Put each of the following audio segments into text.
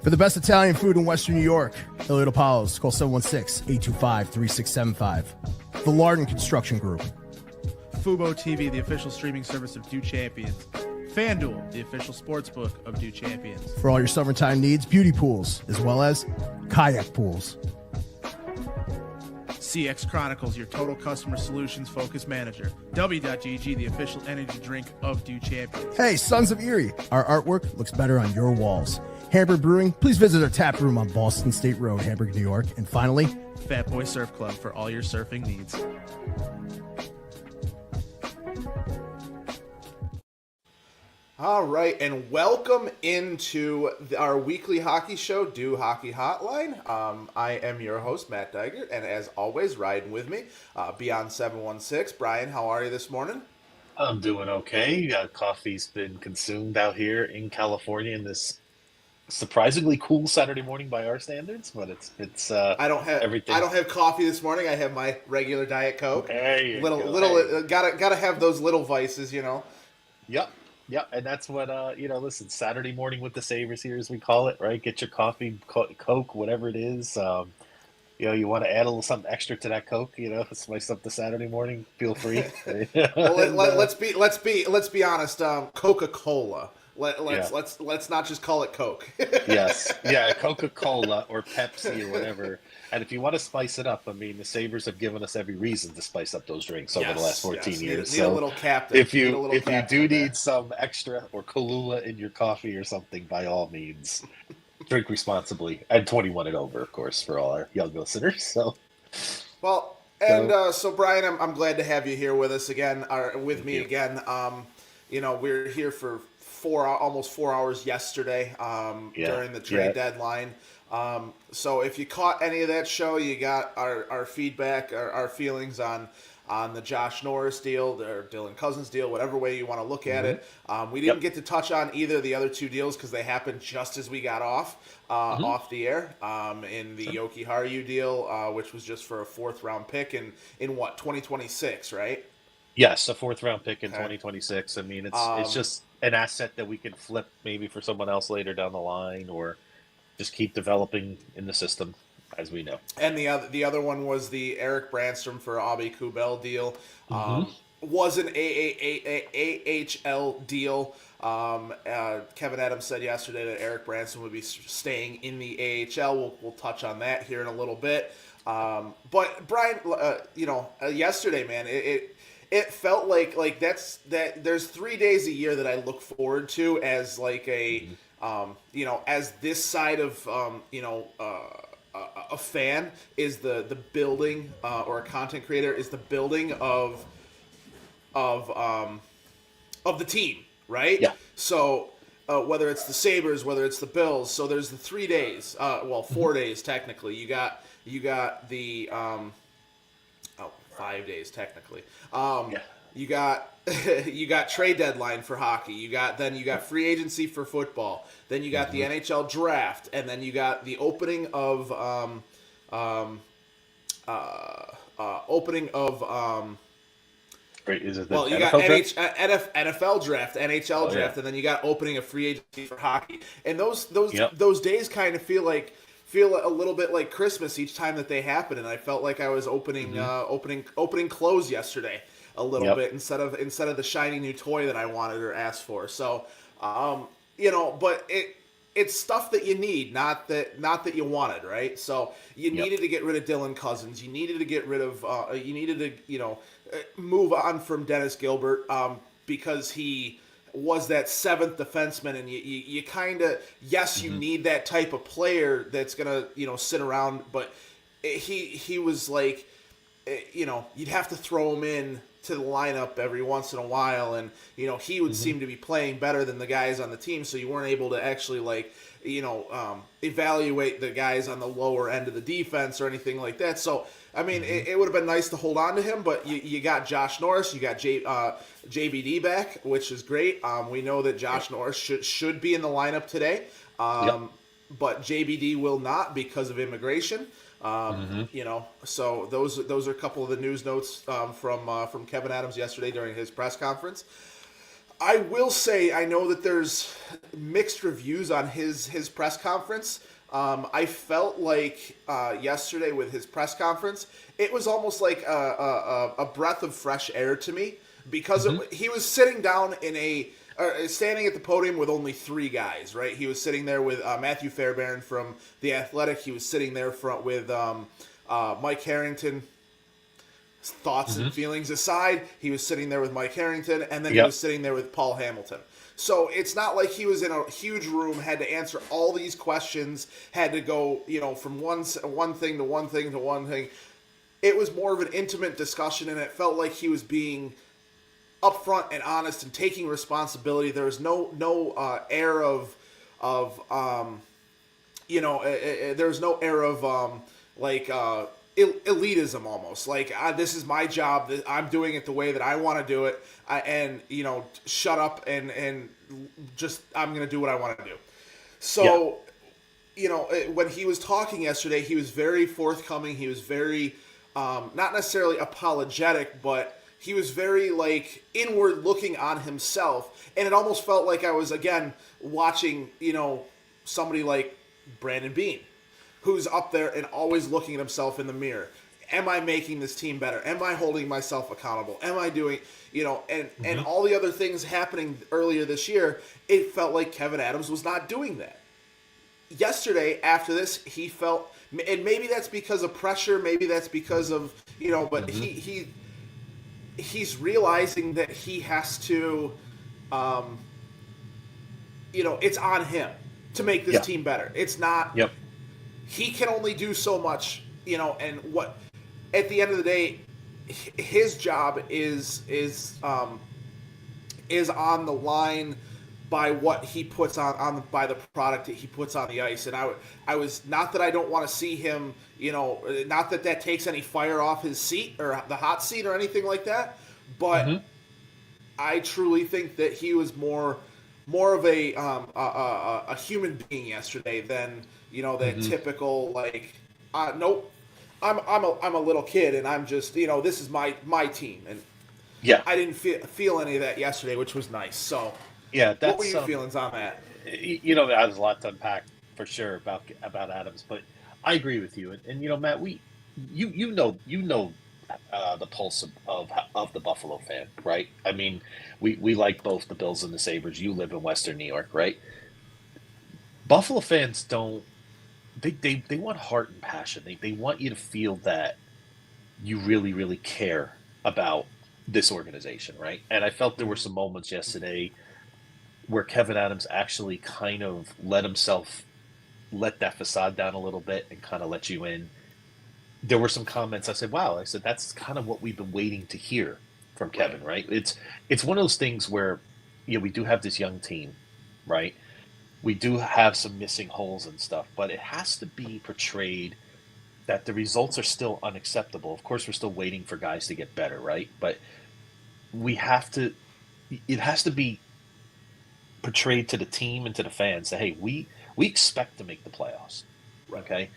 For the best Italian food in Western New York, Elliott Apollo's, call 716-825-3675. The Lardon Construction Group. Fubo TV, the official streaming service of Do Champions. FanDuel, the official sportsbook of Do Champions. For all your summertime needs, beauty pools, as well as kayak pools. CX Chronicles, your total customer solutions focused manager. W.GG, the official energy drink of Do Champions. Hey, Sons of Erie, our artwork looks better on your walls. Hamburg Brewing, please visit our tap room on Boston State Road, Hamburg, New York. And finally, Fat Boy Surf Club for all your surfing needs. All right, and welcome into our weekly hockey show, Do Hockey Hotline. I am your host, Matt Diegert, and as always, riding with me, Beyond716. Brian, how are you this morning? I'm doing okay. Coffee's been consumed out here in California in this surprisingly cool Saturday morning by our standards, but it's I don't have everything. I don't have coffee this morning. I have my regular Diet Coke. Hey, Gotta have those little vices, you know. Yep, and that's what listen, Saturday morning with the Sabres here, as we call it, right? Get your coffee, Coke, whatever it is. You want to add a little something extra to that Coke, spice up the Saturday morning. Feel free. Well, let's be honest. Coca-Cola. Let's not just call it Coke. Yes, yeah, Coca-Cola or Pepsi or whatever. And if you want to spice it up, I mean, the Sabres have given us every reason to spice up those drinks over the last 14 years. Need a little captain. If you do need some extra or Kahlua in your coffee or something, by all means, drink responsibly and 21 and over, of course, for all our young listeners. So, so Brian, I'm glad to have you here with us again, me again. We're here for almost 4 hours yesterday during the trade deadline. So if you caught any of that show, you got our feedback, our feelings on the Josh Norris deal, or Dylan Cousins deal, whatever way you want to look at it. We didn't get to touch on either of the other two deals because they happened just as we got off the air. In the Yoki Haru deal, which was just for a 4th-round pick in 2026, right? Yes, a 4th-round pick in 2026. I mean, it's just an asset that we can flip maybe for someone else later down the line, or just keep developing in the system, as we know. And the other one was the Eric Brandstrom for Abe Kubel deal. Was an AHL deal. Kevin Adams said yesterday that Eric Brandstrom would be staying in the AHL. We'll touch on that here in a little bit. But Brian, yesterday, man, it felt like there's 3 days a year that I look forward to as like as this side of a fan is the building, or a content creator is the building of the team, right? Yeah. So whether it's the Sabres, whether it's the Bills, so there's the 3 days, 4 days technically. You got the 5 days technically. You got trade deadline for hockey. You got free agency for football. Then you got the NHL draft, and then you got the opening of Great. Is it you got NFL draft, NHL draft, and then you got opening of free agency for hockey. And those days kind of feel a little bit like Christmas each time that they happen. And I felt like I was opening clothes yesterday a little bit instead of the shiny new toy that I wanted or asked for. So, but it's stuff that you need, not that you wanted, right? So you needed to get rid of Dylan Cousins. You needed to get rid of, move on from Dennis Gilbert, because he was that 7th defenseman, and you kind of, you need that type of player that's gonna, sit around, but he was like, you'd have to throw him in to the lineup every once in a while, and he would seem to be playing better than the guys on the team, so you weren't able to actually evaluate the guys on the lower end of the defense or anything like that. So I mean, it would have been nice to hold on to him, but you got Josh Norris, you got JBD back, which is great. We know that Josh Norris should be in the lineup today, but JBD will not because of immigration. So those are a couple of the news notes from Kevin Adams yesterday during his press conference. I will say I know that there's mixed reviews on his press conference. I felt like yesterday with his press conference, it was almost like a breath of fresh air to me because he was sitting down standing at the podium with only three guys, right? He was sitting there with Matthew Fairbairn from The Athletic. He was sitting there with Mike Harrington. Thoughts and feelings aside, he was sitting there with Mike Harrington, and then he was sitting there with Paul Hamilton. So it's not like he was in a huge room, had to answer all these questions, had to go, from one thing to one thing to one thing. It was more of an intimate discussion, and it felt like he was being upfront and honest and taking responsibility. There was no air of there's no air of elitism almost. Like, this is my job. I'm doing it the way that I want to do it. And shut up and just, I'm going to do what I want to do. So, when he was talking yesterday, he was very forthcoming. He was very, not necessarily apologetic, but he was very, inward looking on himself. And it almost felt like I was, again, watching, somebody like Brandon Beane, who's up there and always looking at himself in the mirror. Am I making this team better? Am I holding myself accountable? Am I doing, and all the other things happening earlier this year, it felt like Kevyn Adams was not doing that. Yesterday, after this, he felt, and maybe that's because of pressure, maybe that's because of, but he's realizing that he has to, it's on him to make this team better. It's not... He can only do so much, and what at the end of the day, his job is on the line by what he puts on by the product that he puts on the ice. And I was, not that I don't want to see him, not that takes any fire off his seat or the hot seat or anything like that, but I truly think that he was more of a human being yesterday than that typical nope, I'm a little kid and I'm just this is my team, and I didn't feel any of that yesterday, which was nice. So what were your feelings on that? There's a lot to unpack for sure about Adams, but I agree with you, and Matt, you know the pulse of the Buffalo fan, right? I mean, we like both the Bills and the Sabres. You live in Western New York, right? Buffalo fans don't. They want heart and passion. They want you to feel that you really, really care about this organization, right? And I felt there were some moments yesterday where Kevyn Adams actually kind of let that facade down a little bit and kind of let you in. There were some comments I said, wow, that's kind of what we've been waiting to hear from Kevyn, right? It's one of those things where, we do have this young team, right? We do have some missing holes and stuff, but it has to be portrayed that the results are still unacceptable. Of course, we're still waiting for guys to get better, right? But it has to be portrayed to the team and to the fans that, hey, we expect to make the playoffs, okay?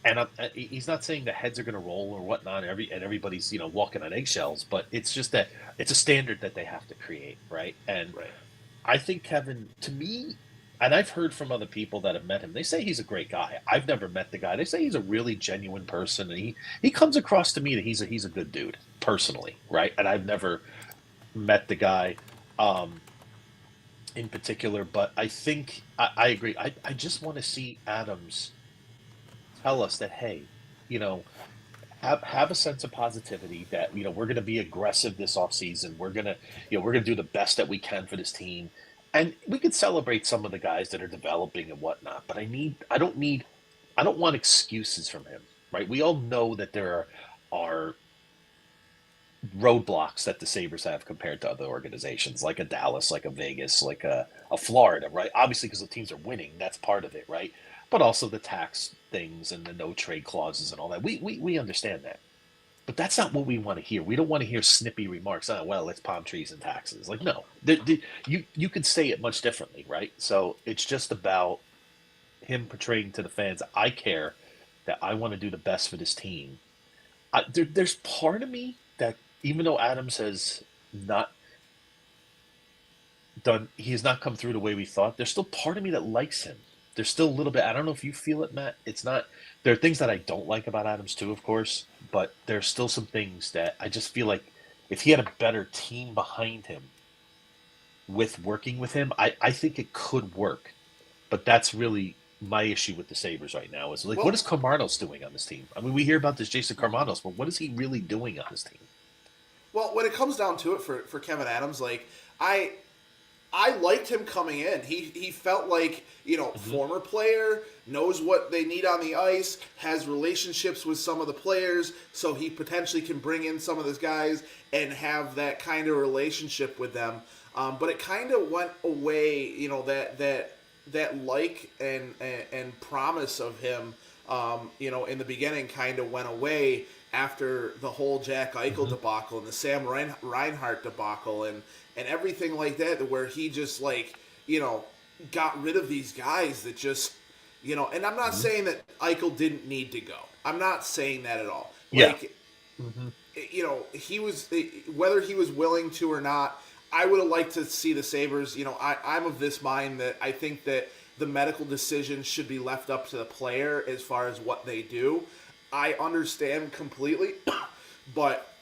And he's not saying the heads are going to roll or whatnot, and everybody's walking on eggshells, but it's just that it's a standard that they have to create, right? And I think Kevyn, to me, and I've heard from other people that have met him, they say he's a great guy. I've never met the guy. They say he's a really genuine person, and he comes across to me that he's a good dude personally, right? And I've never met the guy in particular, but I think I agree. I just want to see Adams tell us that, hey, have a sense of positivity that, we're going to be aggressive this offseason. We're going to do the best that we can for this team. And we could celebrate some of the guys that are developing and whatnot, but I don't want excuses from him, right? We all know that there are roadblocks that the Sabres have compared to other organizations, like a Dallas, like a Vegas, like a Florida, right? Obviously, because the teams are winning, that's part of it, right? But also the tax things and the no trade clauses and all that. We understand that. But that's not what we want to hear. We don't want to hear snippy remarks. Oh, well, it's palm trees and taxes. Like, no. You could say it much differently, right? So it's just about him portraying to the fans, I care, that I want to do the best for this team. There's part of me that, even though Adams has not he has not come through the way we thought. There's still part of me that likes him. There's still a little bit. I don't know if you feel it, Matt. It's not. There are things that I don't like about Adams too, of course, but there's still some things that I just feel like if he had a better team behind him with working with him, I think it could work. But that's really my issue with the Sabres right now is like, what is Karmanos doing on this team? I mean, we hear about this Jason Karmanos, but what is he really doing on this team? Well, when it comes down to it for Kevin Adams, like I liked him coming in. He felt like, former player, knows what they need on the ice, has relationships with some of the players, so he potentially can bring in some of those guys and have that kind of relationship with them. But it kind of went away, that like and promise of him, in the beginning kind of went away after the whole Jack Eichel debacle and the Sam Reinhart debacle and everything like that, where he just got rid of these guys that just, and I'm not saying that Eichel didn't need to go. I'm not saying that at all. He was, whether he was willing to or not, I would have liked to see the Sabres, I'm of this mind that I think that the medical decision should be left up to the player as far as what they do. I understand completely, but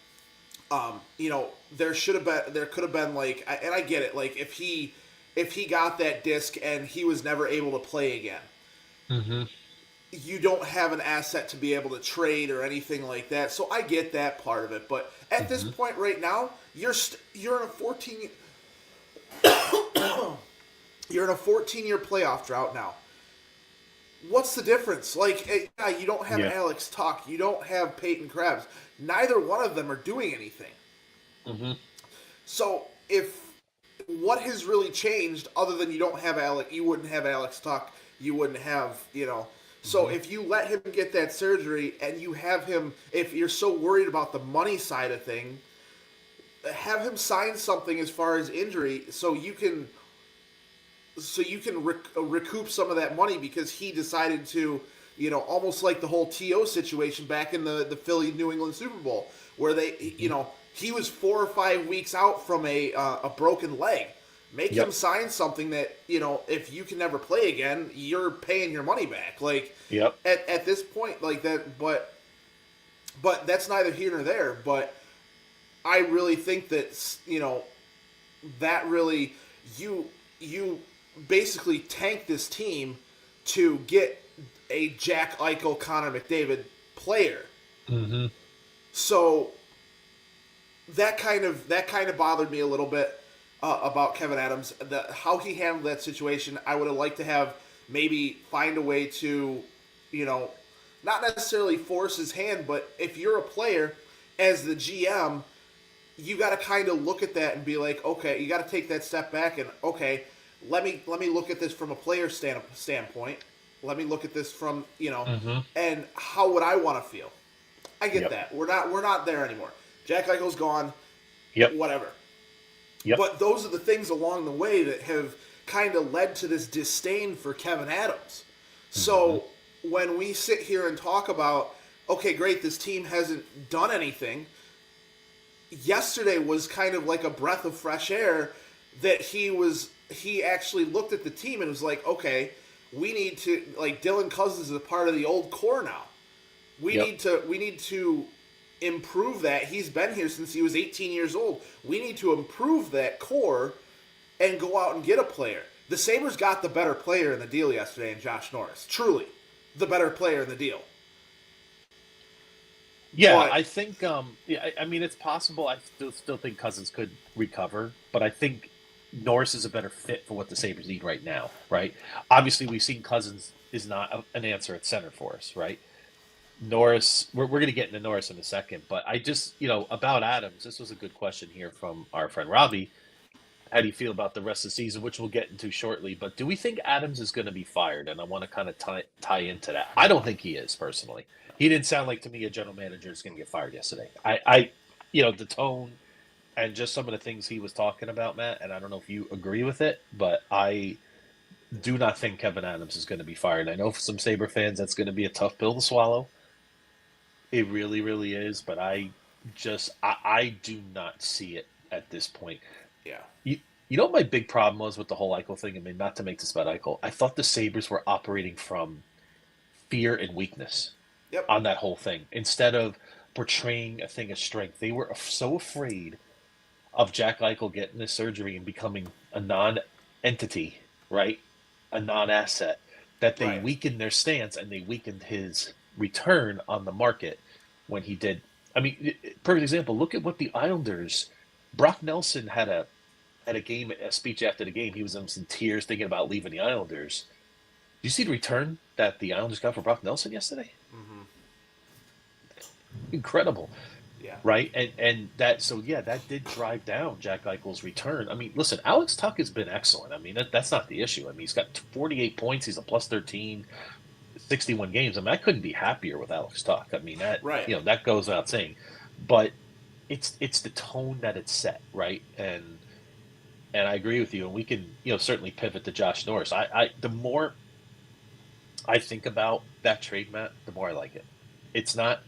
there could have been and I get it, if he got that disc and he was never able to play again, you don't have an asset to be able to trade or anything like that. So I get that part of it, but at this point right now, you're in a 14 you're in a 14-year playoff drought now. What's the difference? You don't have Alex Tuch. You don't have Peyton Krebs. Neither one of them are doing anything. So what has really changed other than you wouldn't have Alex Tuch, you wouldn't have, So if you let him get that surgery and you have him, if you're so worried about the money side of things, have him sign something as far as injury so you can recoup some of that money, because he decided to, almost like the whole T.O. situation back in the Philly New England Super Bowl, where they, he was 4 or 5 weeks out from a broken leg. Make him sign something that, if you can never play again, you're paying your money back. At this point, like that, but that's neither here nor there. But I really think that, that really, you basically tank this team to get a Jack Eichel, Connor McDavid player. So that kind of bothered me a little bit about Kevin Adams. How he handled that situation, I would have liked to have maybe find a way to, not necessarily force his hand, but if you're a player, as the GM, you got to kind of look at that and be like, okay, you got to take that step back and, okay, let me look at this from a player standpoint. Let me look at this from, and how would I want to feel? I get that. We're not there anymore. Jack Eichel's gone. Whatever. But those are the things along the way that have kind of led to this disdain for Kevin Adams. So when we sit here and talk about, okay, great, this team hasn't done anything, yesterday was kind of like a breath of fresh air that he actually looked at the team and was like, okay, we need to, Dylan Cousins is a part of the old core now. We need to improve that. He's been here since he was 18 years old. We need to improve that core and go out and get a player. The Sabres got the better player in the deal yesterday in Josh Norris. Truly, the better player in the deal. Yeah, but I think, I mean, it's possible. I still think Cousins could recover, but I think Norris is a better fit for what the Sabres need right now, right? Obviously, we've seen Cousins is not an answer at center for us, right? Norris, we're going to get into Norris in a second, but I just, about Adams, this was a good question here from our friend Robbie. How do you feel about the rest of the season, which we'll get into shortly, but do we think Adams is going to be fired? And I want to kind of tie into that. I don't think he is, personally. He didn't sound like to me a general manager is going to get fired yesterday. I the tone and just some of the things he was talking about, Matt, and I don't know if you agree with it, but I do not think Kevin Adams is going to be fired. I know for some Sabre fans that's going to be a tough pill to swallow. It really, really is, but I do not see it at this point. Yeah. You know what my big problem was with the whole Eichel thing? I mean, not to make this about Eichel. I thought the Sabres were operating from fear and weakness Yep. on that whole thing instead of portraying a thing of strength. They were so afraid of Jack Eichel getting this surgery and becoming a non-entity, right? A non-asset, that they Right. weakened their stance and they weakened his return on the market when he did. I mean, perfect example. Look at what the Islanders. Brock Nelson had a speech after the game. He was in some tears thinking about leaving the Islanders. Do you see the return that the Islanders got for Brock Nelson yesterday? Mm-hmm. Incredible. Yeah. Right? And that, so yeah, that did drive down Jack Eichel's return. I mean, listen, Alex Tuch has been excellent. I mean, that's not the issue. I mean, he's got 48 points. He's a plus 13, 61 games. I mean, I couldn't be happier with Alex Tuch. I mean, that, Right. that goes without saying. But it's the tone that it's set, right? And I agree with you. And we can, certainly pivot to Josh Norris. The more I think about that trade, Matt, the more I like it. It's not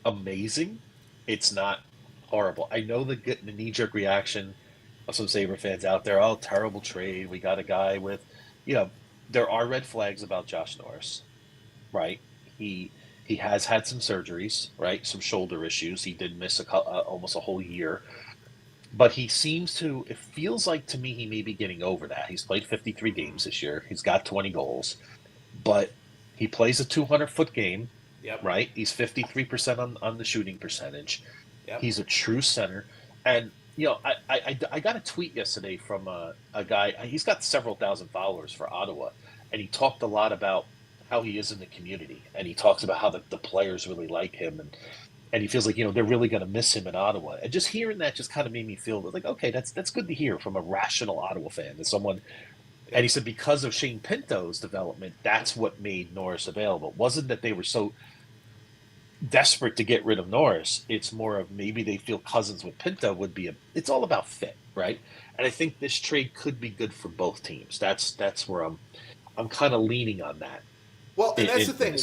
amazing. It's not horrible. I know the knee-jerk reaction of some Sabre fans out there. Oh, terrible trade. We got a guy with, there are red flags about Josh Norris, right? He has had some surgeries, right? Some shoulder issues. He did miss almost a whole year. But he seems to, it feels like to me he may be getting over that. He's played 53 games this year. He's got 20 goals. But he plays a 200-foot game. Yep. Right? He's 53% on the shooting percentage. Yep. He's a true center. And, I got a tweet yesterday from a guy. He's got several thousand followers for Ottawa. And he talked a lot about how he is in the community. And he talks about how the players really like him. And he feels like, they're really going to miss him in Ottawa. And just hearing that just kind of made me feel like, okay, that's good to hear from a rational Ottawa fan. As someone. And he said because of Shane Pinto's development, that's what made Norris available. It wasn't that they were so desperate to get rid of Norris. It's more of maybe they feel Cousins with Pinto would be it's all about fit, right? And I think this trade could be good for both teams. That's where I'm kind of leaning on that. Well, and that's the thing.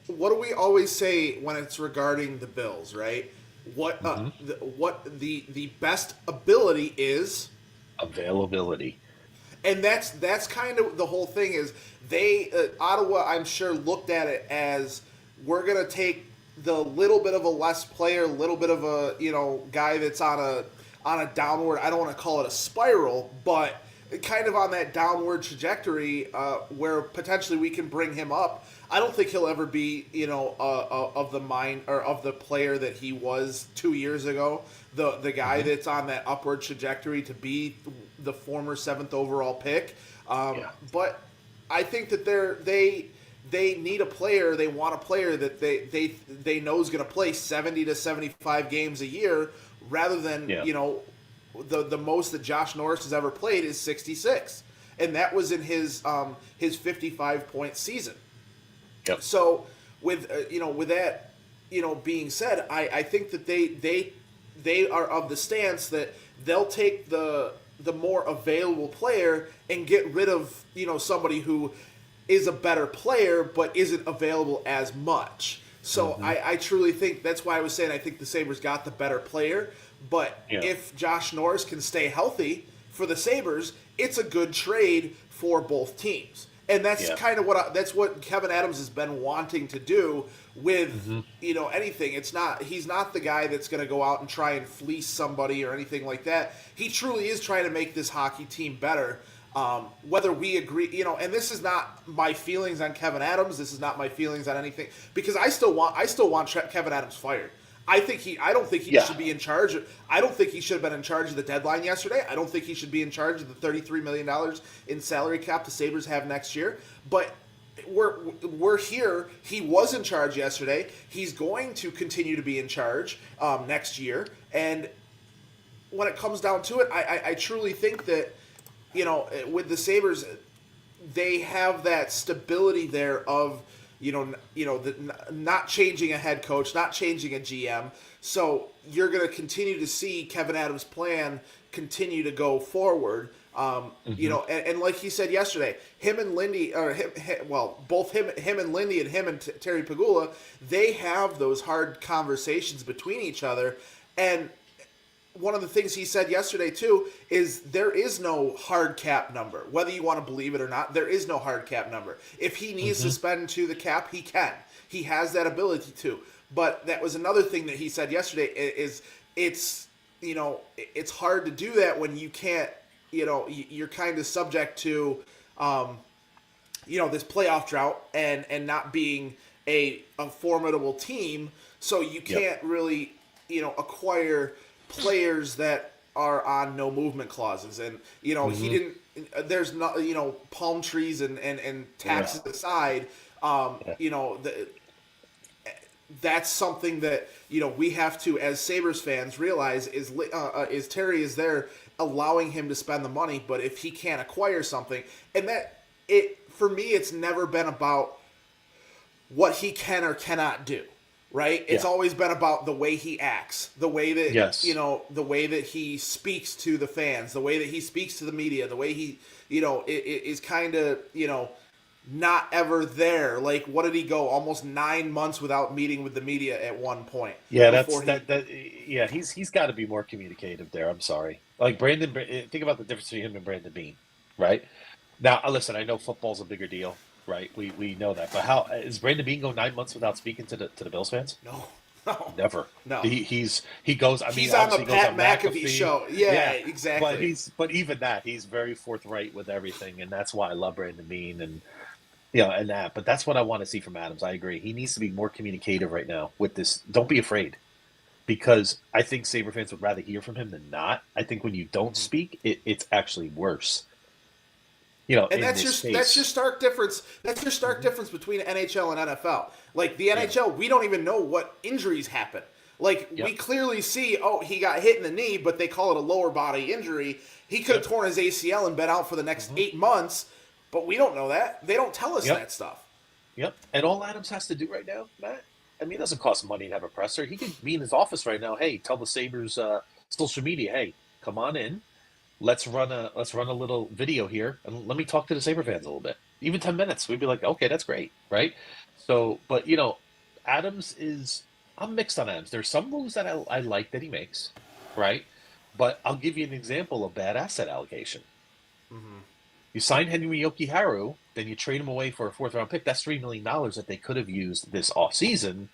What do we always say when it's regarding the Bills, right? What the best ability is availability. And that's kind of the whole thing is Ottawa, I'm sure, looked at it as we're going to take the little bit of a less player, little bit of a, guy that's on a downward, I don't want to call it a spiral, but kind of on that downward trajectory where potentially we can bring him up. I don't think he'll ever be, of the mind or of the player that he was 2 years ago. The guy that's on that upward trajectory to be the former 7th overall pick. But I think that they need a player. They want a player that they know is going to play 70 to 75 games a year, rather than the most that Josh Norris has ever played is 66, and that was in his 55-point season. Yep. So with that being said, I think that they are of the stance that they'll take the more available player and get rid of somebody who is a better player but isn't available as much. So I truly think that's why I was saying I think the Sabres got the better player. But if Josh Norris can stay healthy for the Sabres, it's a good trade for both teams. And that's kind of that's what Kevin Adams has been wanting to do with anything. He's not the guy that's going to go out and try and fleece somebody or anything like that. He truly is trying to make this hockey team better. Whether we agree, and this is not my feelings on Kevin Adams. This is not my feelings on anything, because I still want Kevin Adams fired. I don't think he should be in charge. I don't think he should have been in charge of the deadline yesterday. I don't think he should be in charge of the $33 million in salary cap the Sabres have next year. But we're here. He was in charge yesterday. He's going to continue to be in charge next year. And when it comes down to it, I truly think that, with the Sabres, they have that stability there of, not changing a head coach, not changing a GM. So you're going to continue to see Kevin Adams' plan continue to go forward. And like he said yesterday, him and Lindy, both him and Lindy and him and Terry Pagula, they have those hard conversations between each other. And one of the things he said yesterday too is there is no hard cap number. Whether you want to believe it or not, there is no hard cap number. If he needs to spend to the cap, he can. He has that ability to. But that was another thing that he said yesterday is it's hard to do that when you can't, you're kind of subject to this playoff drought and not being a formidable team, so you can't really acquire players that are on no movement clauses, and he didn't. There's not palm trees and taxes aside. That's something that we have to, as Sabres fans, realize is Terry is there allowing him to spend the money, but if he can't acquire something, and that for me, it's never been about what he can or cannot do. Right? It's always been about the way he acts, the way that the way that he speaks to the fans, the way that he speaks to the media, the way he is kind of not ever there. Like, what did he go almost 9 months without meeting with the media at one point? Yeah, he's got to be more communicative there. I'm sorry. Like Brandon, think about the difference between him and Brandon Bean, right? Now, listen, I know football's a bigger deal. Right, we know that, but how is Brandon Bean go 9 months without speaking to the Bills fans? No, never. No, he goes. I mean, he's on the Pat McAfee show. Yeah, exactly. But even that, he's very forthright with everything, and that's why I love Brandon Bean and and that. But that's what I want to see from Adams. I agree. He needs to be more communicative right now with this. Don't be afraid, because I think Sabre fans would rather hear from him than not. I think when you don't speak, it's actually worse. And that's your stark difference. That's your stark difference between NHL and NFL. Like the NHL, we don't even know what injuries happen. Like we clearly see, he got hit in the knee, but they call it a lower body injury. He could have torn his ACL and been out for the next 8 months, but we don't know that. They don't tell us that stuff. Yep. And all Adams has to do right now, Matt, I mean, it doesn't cost money to have a presser. He could be in his office right now. Hey, tell the Sabres social media, hey, come on in. Let's run a little video here, and let me talk to the Sabre fans a little bit. Even 10 minutes, we'd be like, okay, that's great, right? So, but Adams I'm mixed on Adams. There's some moves that I like that he makes, right? But I'll give you an example of bad asset allocation. Mm-hmm. You sign Henry Yoki-Haru, then you trade him away for a 4th-round pick. That's $3 million that they could have used this offseason,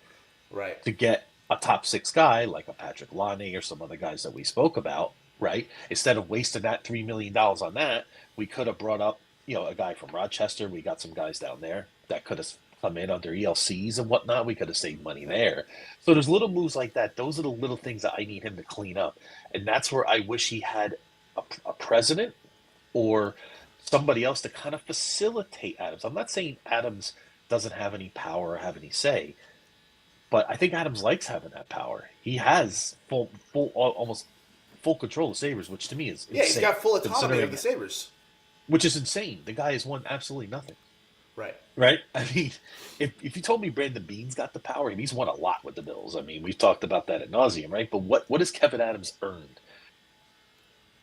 right, to get a top 6 guy like a Patrick Laine or some other guys that we spoke about. Right. Instead of wasting that $3 million on that, we could have brought up, a guy from Rochester. We got some guys down there that could have come in under ELCs and whatnot. We could have saved money there. So there's little moves like that. Those are the little things that I need him to clean up. And that's where I wish he had a president or somebody else to kind of facilitate Adams. I'm not saying Adams doesn't have any power or have any say, but I think Adams likes having that power. He has almost full control of Sabres, which to me is insane. He's got full autonomy of the Sabres. Which is insane. The guy has won absolutely nothing. Right. Right? I mean, if you told me Brandon Bean's got the power, he's won a lot with the Bills. I mean, we've talked about that ad nauseum, right? But what has Kevin Adams earned?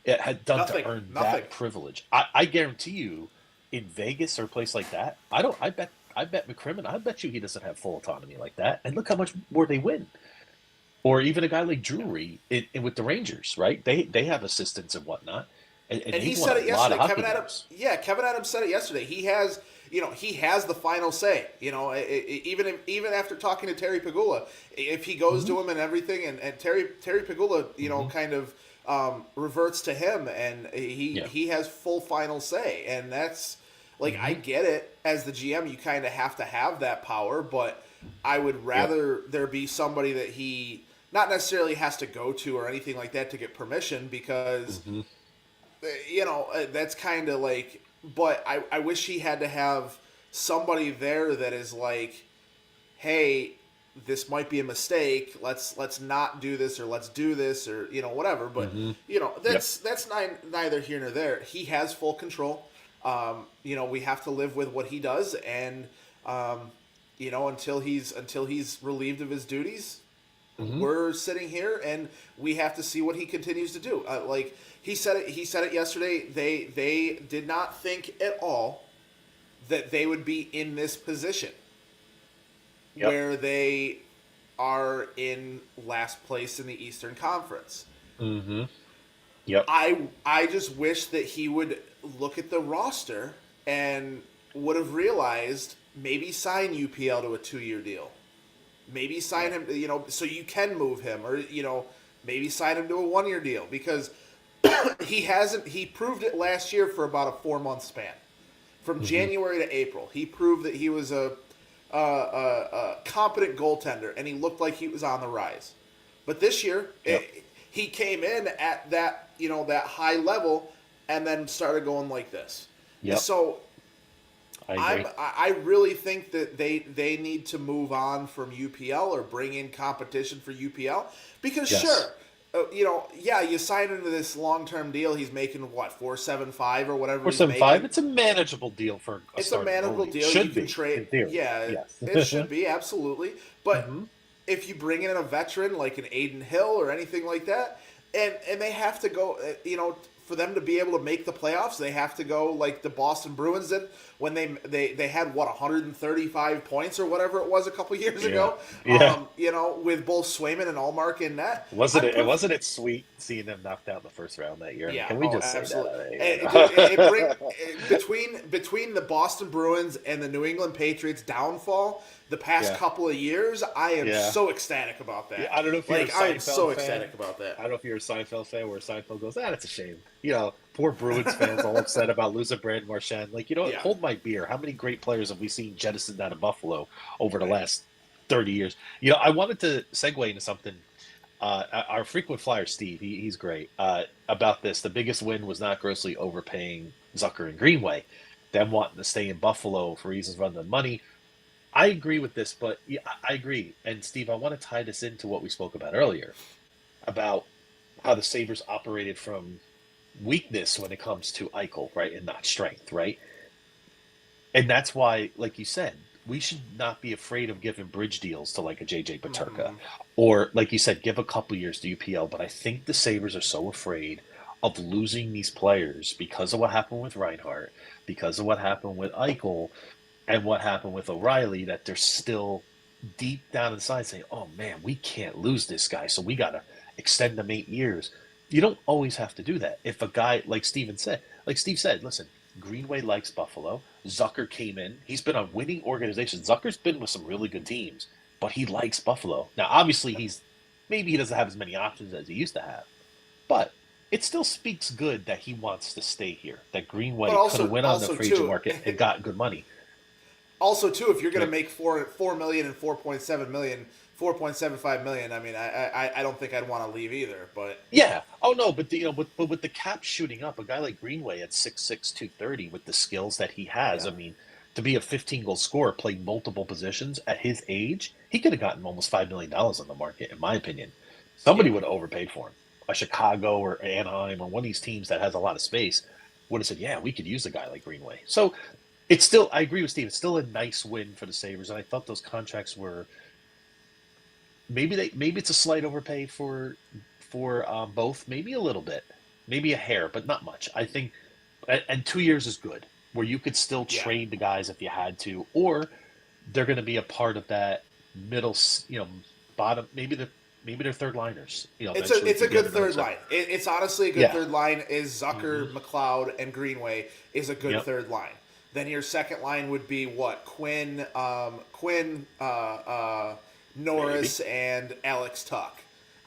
It had done to earn that privilege. I guarantee you, in Vegas or a place like that, I bet McCrimmon, I bet you he doesn't have full autonomy like that. And look how much more they win. Or even a guy like Drury with the Rangers, right? They have assistants and whatnot. And he said it yesterday. Kevin Adams said it yesterday. He has the final say. Even after talking to Terry Pegula, if he goes to him and everything, and Terry Pegula, kind of reverts to him, and he has full final say, and that's like I get it. As the GM, you kind of have to have that power, but I would rather there be somebody that he not necessarily has to go to or anything like that to get permission, because, that's kind of like, but I wish he had to have somebody there that is like, hey, this might be a mistake. Let's not do this, or let's do this, or, whatever. But, that's neither here nor there. He has full control. We have to live with what he does. And, until he's relieved of his duties, we're sitting here and we have to see what he continues to do. Like he said it yesterday. They did not think at all that they would be in this position where they are in last place in the Eastern Conference. Mm-hmm. Yep. I just wish that he would look at the roster and would have realized maybe sign UPL to a 2-year deal. Maybe sign him, so you can move him, or maybe sign him to a 1-year deal, because he proved it last year for about a 4-month span, from January to April. He proved that he was a competent goaltender, and he looked like he was on the rise. But this year, he came in at that that high level, and then started going like this. Yep. So I really think that they need to move on from UPL or bring in competition for UPL, because you sign into this long-term deal. He's making what, $475 or whatever. $475. It's a manageable deal for. It's a manageable deal. Should you can be, trade. in theory. Yeah, yes. It should be, absolutely. But if you bring in a veteran like an Aiden Hill or anything like that, and they have to go, for them to be able to make the playoffs, they have to go like the Boston Bruins did when they had 135 points or whatever it was a couple years ago. With both Swayman and Allmark in net. Wasn't it sweet seeing them knocked out in the first round that year? Yeah, can we just absolutely. say that? Between the Boston Bruins and the New England Patriots downfall the past couple of years, I am so ecstatic about that. Yeah, I don't know if you're a Seinfeld I'm so fan. ecstatic about that. I don't know if you're a Seinfeld fan where Seinfeld goes, that's a shame. Poor Bruins fans all upset about losing Brad Marchand. Hold my beer. How many great players have we seen jettisoned out of Buffalo over the last 30 years? I wanted to segue into something. Our frequent flyer, Steve, he's great. About this, the biggest win was not grossly overpaying Zucker and Greenway, them wanting to stay in Buffalo for reasons rather than money. I agree with this, but I agree. And Steve, I want to tie this into what we spoke about earlier, about how the Sabres operated from weakness when it comes to Eichel, right, and not strength, right? And that's why, like you said, we should not be afraid of giving bridge deals to like a JJ Peterka, or like you said, give a couple years to UPL. But I think the Sabres are so afraid of losing these players because of what happened with Reinhart, because of what happened with Eichel, and what happened with O'Reilly, that they're still deep down inside saying, oh man, we can't lose this guy, so we got to extend them 8 years. You don't always have to do that. If a guy, like Steve said, listen, Greenway likes Buffalo. Zucker came in. He's been on winning organizations. Zucker's been with some really good teams, but he likes Buffalo. Now, obviously, maybe he doesn't have as many options as he used to have, but it still speaks good that he wants to stay here, that Greenway could have went on the free agent market and got good money. Also, too, if you're going to make $4 million and $4.7 million, $4.75 million, I mean, I don't think I'd want to leave either. But but with the cap shooting up, a guy like Greenway at 6'6", 230, with the skills that he has, I mean, to be a 15-goal scorer, play multiple positions at his age, he could have gotten almost $5 million on the market, in my opinion. Somebody would have overpaid for him. A Chicago or Anaheim or one of these teams that has a lot of space would have said, yeah, we could use a guy like Greenway. So it's still, I agree with Steve, it's still a nice win for the Sabres, and I thought those contracts were maybe it's a slight overpay for both, maybe a little bit, maybe a hair, but not much. I think, and 2 years is good, where you could still trade the guys if you had to, or they're going to be a part of that middle, bottom, maybe they're third liners. It's a good third line. It's honestly a good third line. Is Zucker, McLeod, and Greenway is a good third line. Then your second line would be what? Quinn, Norris, and Alex Tuck.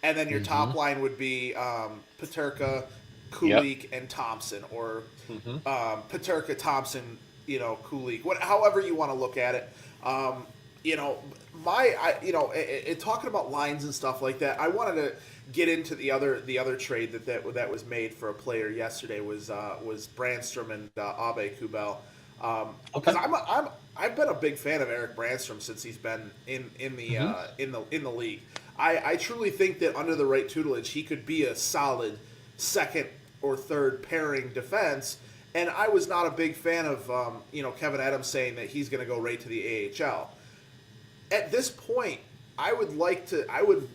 And then your top line would be Peterka, Kulik, and Thompson, or Peterka, Thompson, Kulik. However you want to look at it. Talking about lines and stuff like that, I wanted to get into the other trade that was made for a player yesterday was Brandstrom and Abe Kubel. Because I've been a big fan of Eric Brandstrom since he's been in the league. I truly think that under the right tutelage, he could be a solid second or third pairing defense. And I was not a big fan of Kevin Adams saying that he's going to go right to the AHL. At this point, I would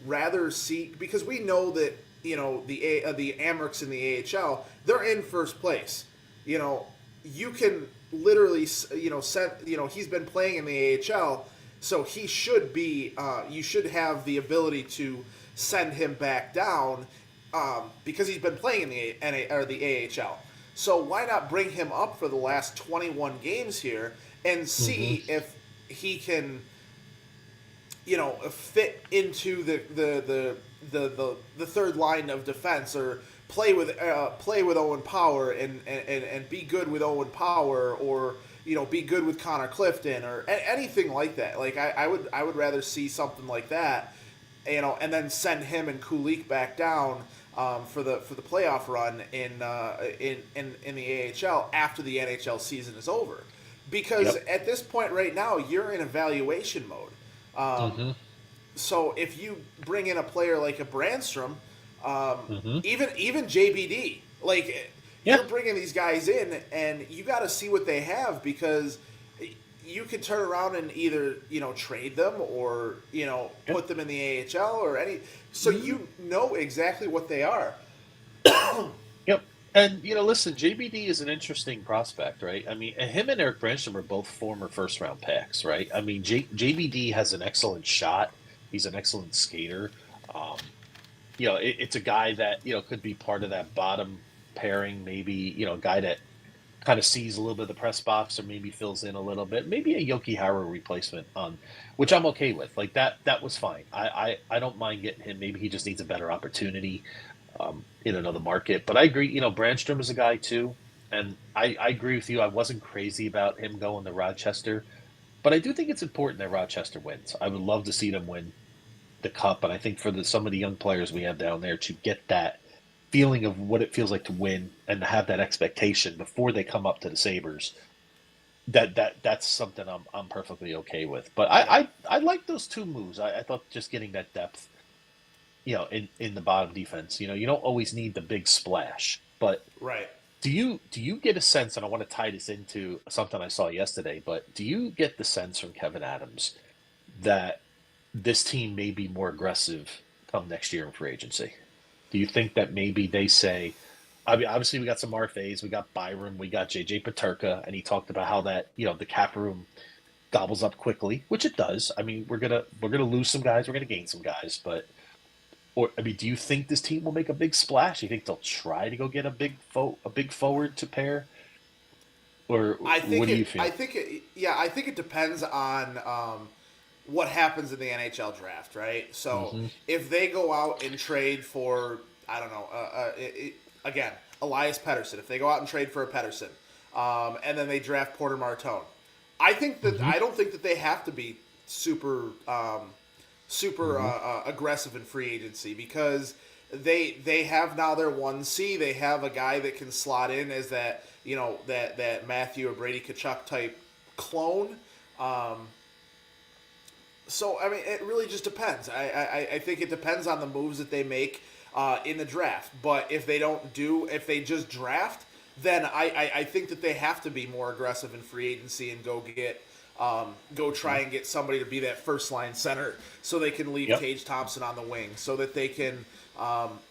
rather see, because we know that the Amherst in the AHL, they're in first place. You can literally he's been playing in the AHL, so he should be you should have the ability to send him back down because he's been playing in the the AHL. So why not bring him up for the last 21 games here and see if he can, fit into the third line of defense, or play with Owen Power and be good with Owen Power, or be good with Connor Clifton, or anything like that. Like I would rather see something like that, and then send him and Kulik back down for the playoff run in the AHL after the NHL season is over, because at this point right now you're in evaluation mode. So if you bring in a player like a Brandstrom, even JBD, like you're bringing these guys in, and you got to see what they have, because you could turn around and either trade them, or put them in the AHL or any. So you know exactly what they are. Yep. And listen, JBD is an interesting prospect, right? I mean, him and Eric Brandstrom are both former first round picks, right? I mean, JBD has an excellent shot. He's an excellent skater. It's a guy that could be part of that bottom pairing, maybe a guy that kind of sees a little bit of the press box, or maybe fills in a little bit, maybe a Yoki Hara replacement, which I'm okay with. Like that was fine. I don't mind getting him. Maybe he just needs a better opportunity in another market. But I agree, Brandstrom is a guy too, and I agree with you. I wasn't crazy about him going to Rochester, but I do think it's important that Rochester wins. I would love to see them win the cup, and I think for some of the young players we have down there to get that feeling of what it feels like to win and to have that expectation before they come up to the Sabres, that's something I'm perfectly okay with. But I like those two moves. I thought just getting that depth, in the bottom defense. You don't always need the big splash, but right. Do you get a sense, and I want to tie this into something I saw yesterday, but do you get the sense from Kevin Adams that this team may be more aggressive come next year in free agency? Do you think that maybe they say, I mean, obviously we got some RFAs, we got Byram, we got JJ Peterka, and he talked about how that, the cap room gobbles up quickly, which it does. I mean, we're gonna lose some guys, we're gonna gain some guys, but do you think this team will make a big splash? Do you think they'll try to go get a big forward to pair? Or what do you feel? I think it depends on what happens in the NHL draft, right? So if they go out and trade for, I don't know, again, Elias Pettersson, if they go out and trade for a Pettersson, and then they draft Porter Martone, I think that I don't think that they have to be super aggressive in free agency, because they have now their 1C. They have a guy that can slot in as that that Matthew or Brady Tkachuk type clone. So, I mean, it really just depends. I think it depends on the moves that they make in the draft. But if they just draft, then I think that they have to be more aggressive in free agency and go try and get somebody to be that first line center, so they can leave Tage Thompson on the wing, so that they can,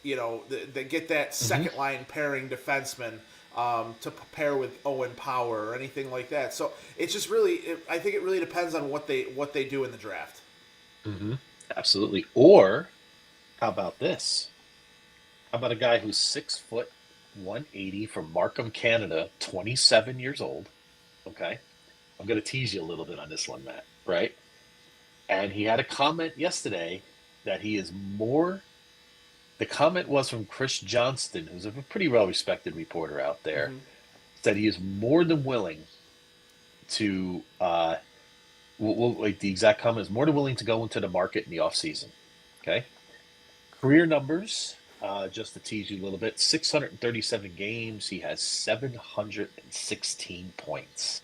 they get that second line pairing defenseman to pair with Owen Power or anything like that. So it's just I think it really depends on what they do in the draft. Absolutely. Or how about this? How about a guy who's 6 foot 180 from Markham, Canada, 27 years old? Okay, I'm going to tease you a little bit on this one, Matt. Right? And he had a comment yesterday that he is more. The comment was from Chris Johnston, who's a pretty well-respected reporter out there, said he is more than willing to, like the exact comment is, more than willing to go into the market in the offseason. Okay? Career numbers, just to tease you a little bit, 637 games. He has 716 points.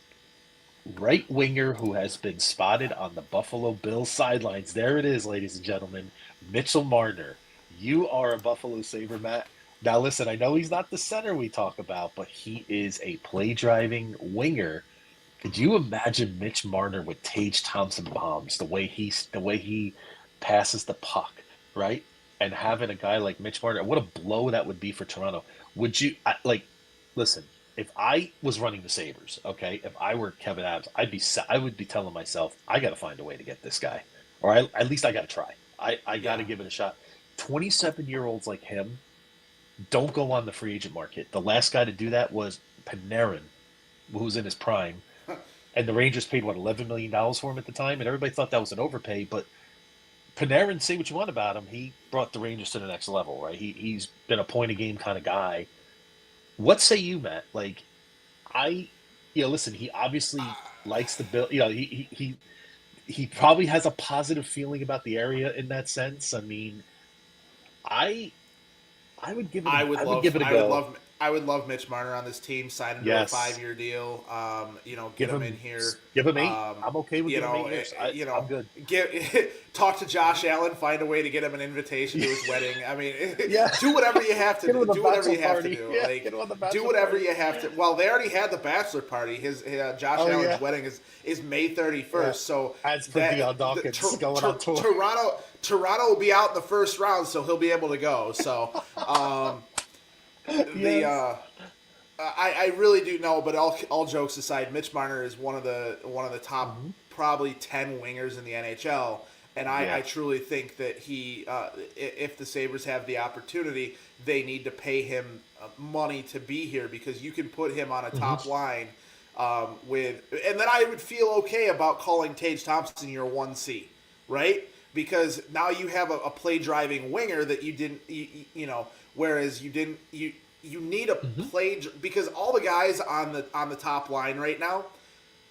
Right winger who has been spotted on the Buffalo Bills sidelines. There it is, ladies and gentlemen. Mitchell Marner. You are a Buffalo Sabre, Matt. Now, listen, I know he's not the center we talk about, but he is a play-driving winger. Could you imagine Mitch Marner with Tage Thompson bombs, the way he passes the puck, right? And having a guy like Mitch Marner, what a blow that would be for Toronto. Would you listen? If I was running the Sabres, okay, if I were Kevin Adams, I would be telling myself, I got to find a way to get this guy, or at least I got to try. I got to give it a shot. 27-year-olds like him don't go on the free agent market. The last guy to do that was Panarin, who was in his prime. And the Rangers paid, what, $11 million for him at the time? And everybody thought that was an overpay. But Panarin, say what you want about him, he brought the Rangers to the next level, right? He's been a point-a-game kind of guy. What say you, Matt? Like, listen, he obviously likes the Bill. He probably has a positive feeling about the area in that sense. I mean, I would give it. I would give it a go. I would love Mitch Marner on this team. Sign him to a 5-year deal. Get him in here. Give him 8. I'm okay with giving him 8 years. I'm good. Talk to Josh Allen. Find a way to get him an invitation to his wedding. I mean, do whatever you have to do. Do whatever you have to do. Do whatever you have to. Well, they already had the bachelor party. Josh Allen's wedding is May 31st. Yeah. So as for Dion Dawkins going on tour, Toronto will be out in the first round, so he'll be able to go. So. I really do know, but all jokes aside, Mitch Marner is one of the top probably 10 wingers in the NHL, and I truly think that he, if the Sabres have the opportunity, they need to pay him money to be here, because you can put him on a top line and then I would feel okay about calling Tage Thompson your 1C, right? Because now you have a play driving winger that you didn't, whereas you didn't, you need a play, because all the guys on the top line right now,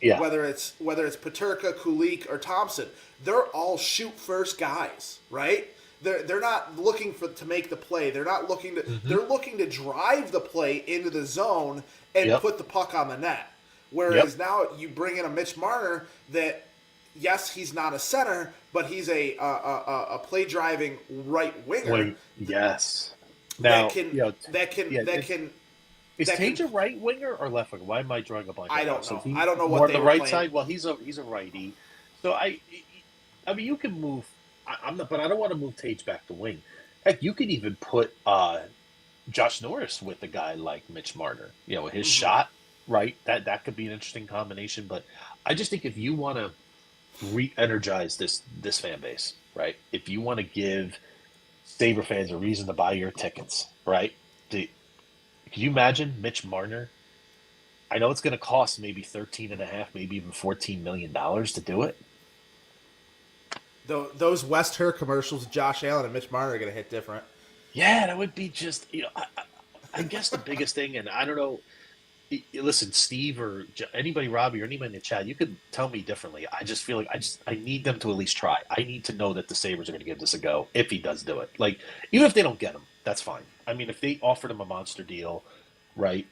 whether it's Peterka, Kulik, or Thompson, they're all shoot first guys, right? They're not looking to make the play. They're not looking to. They're looking to drive the play into the zone and put the puck on the net. Whereas now you bring in a Mitch Marner that, yes, he's not a center, but he's a play driving right winger. Yes. Now that can. Is Tage a right winger or left winger? Why am I drawing a blank? I don't know. I don't know what more they on the were right playing. side. Well, he's a righty, so I mean, you can move. I'm not, but I don't want to move Tage back to wing. Heck, you could even put Josh Norris with a guy like Mitch Marner. His shot, right? That could be an interesting combination. But I just think if you want to re-energize this fan base, right? If you want to give Sabre fans a reason to buy your tickets, right? Can you imagine Mitch Marner? I know it's going to cost maybe $13.5, maybe even $14 million to do it. Those West Her commercials, Josh Allen and Mitch Marner are going to hit different. Yeah, that would be just, I guess the biggest thing, and I don't know, listen, Steve or anybody, Robbie, or anybody in the chat, you could tell me differently. I just feel like I need them to at least try. I need to know that the Sabres are going to give this a go if he does do it. Like, even if they don't get him, that's fine. I mean, if they offered him a monster deal, right,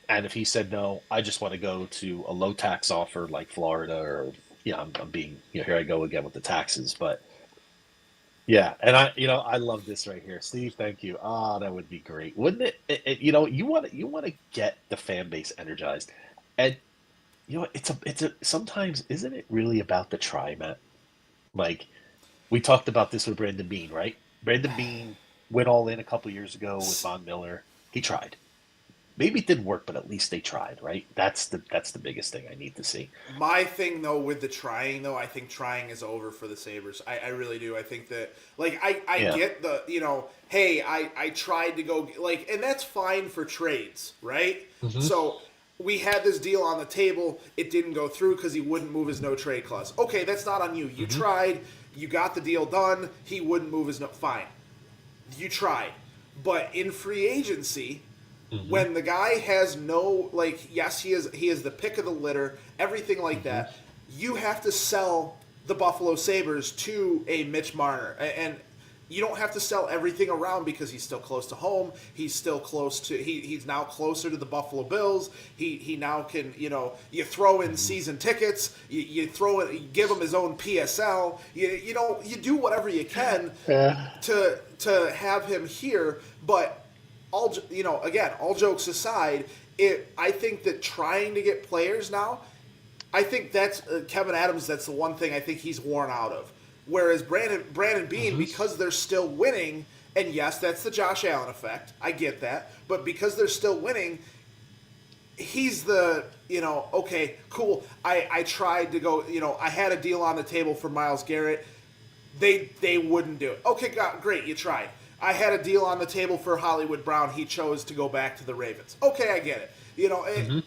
and if he said, no, I just want to go to a low tax offer like Florida, or, I'm being, here I go again with the taxes, but yeah. And I love this right here. Steve, thank you. That would be great. Wouldn't it? You want to get the fan base energized, and it's a sometimes, isn't it really about the try, Matt? Like, we talked about this with Brandon Bean, right? Brandon Bean went all in a couple years ago with Von Miller. He tried. Maybe it didn't work, but at least they tried, right? That's the biggest thing I need to see. My thing, though, with the trying, though, I think trying is over for the Sabres. I really do. I think that, like, I get the, hey, I tried to go, like, and that's fine for trades, right? So we had this deal on the table. It didn't go through because he wouldn't move his no-trade clause. Okay, that's not on you. You tried. You got the deal done. He wouldn't move his no. Fine. You tried. But in free agency, when the guy has no, like, yes, he is the pick of the litter, everything like that, you have to sell the Buffalo Sabres to a Mitch Marner. And you don't have to sell everything around, because he's still close to home. He's still close to, he's now closer to the Buffalo Bills. He now can, you throw in season tickets, you throw it, you give him his own PSL, you do whatever you can to have him here. But all jokes aside, I think that trying to get players now, I think that's Kevin Adams. That's the one thing I think he's worn out of. Whereas Brandon Bean, because they're still winning, and yes, that's the Josh Allen effect. I get that, but because they're still winning, he's the okay, cool. I tried to go. I had a deal on the table for Myles Garrett. They wouldn't do it. Okay, great, you tried. I had a deal on the table for Hollywood Brown. He chose to go back to the Ravens. Okay, I get it.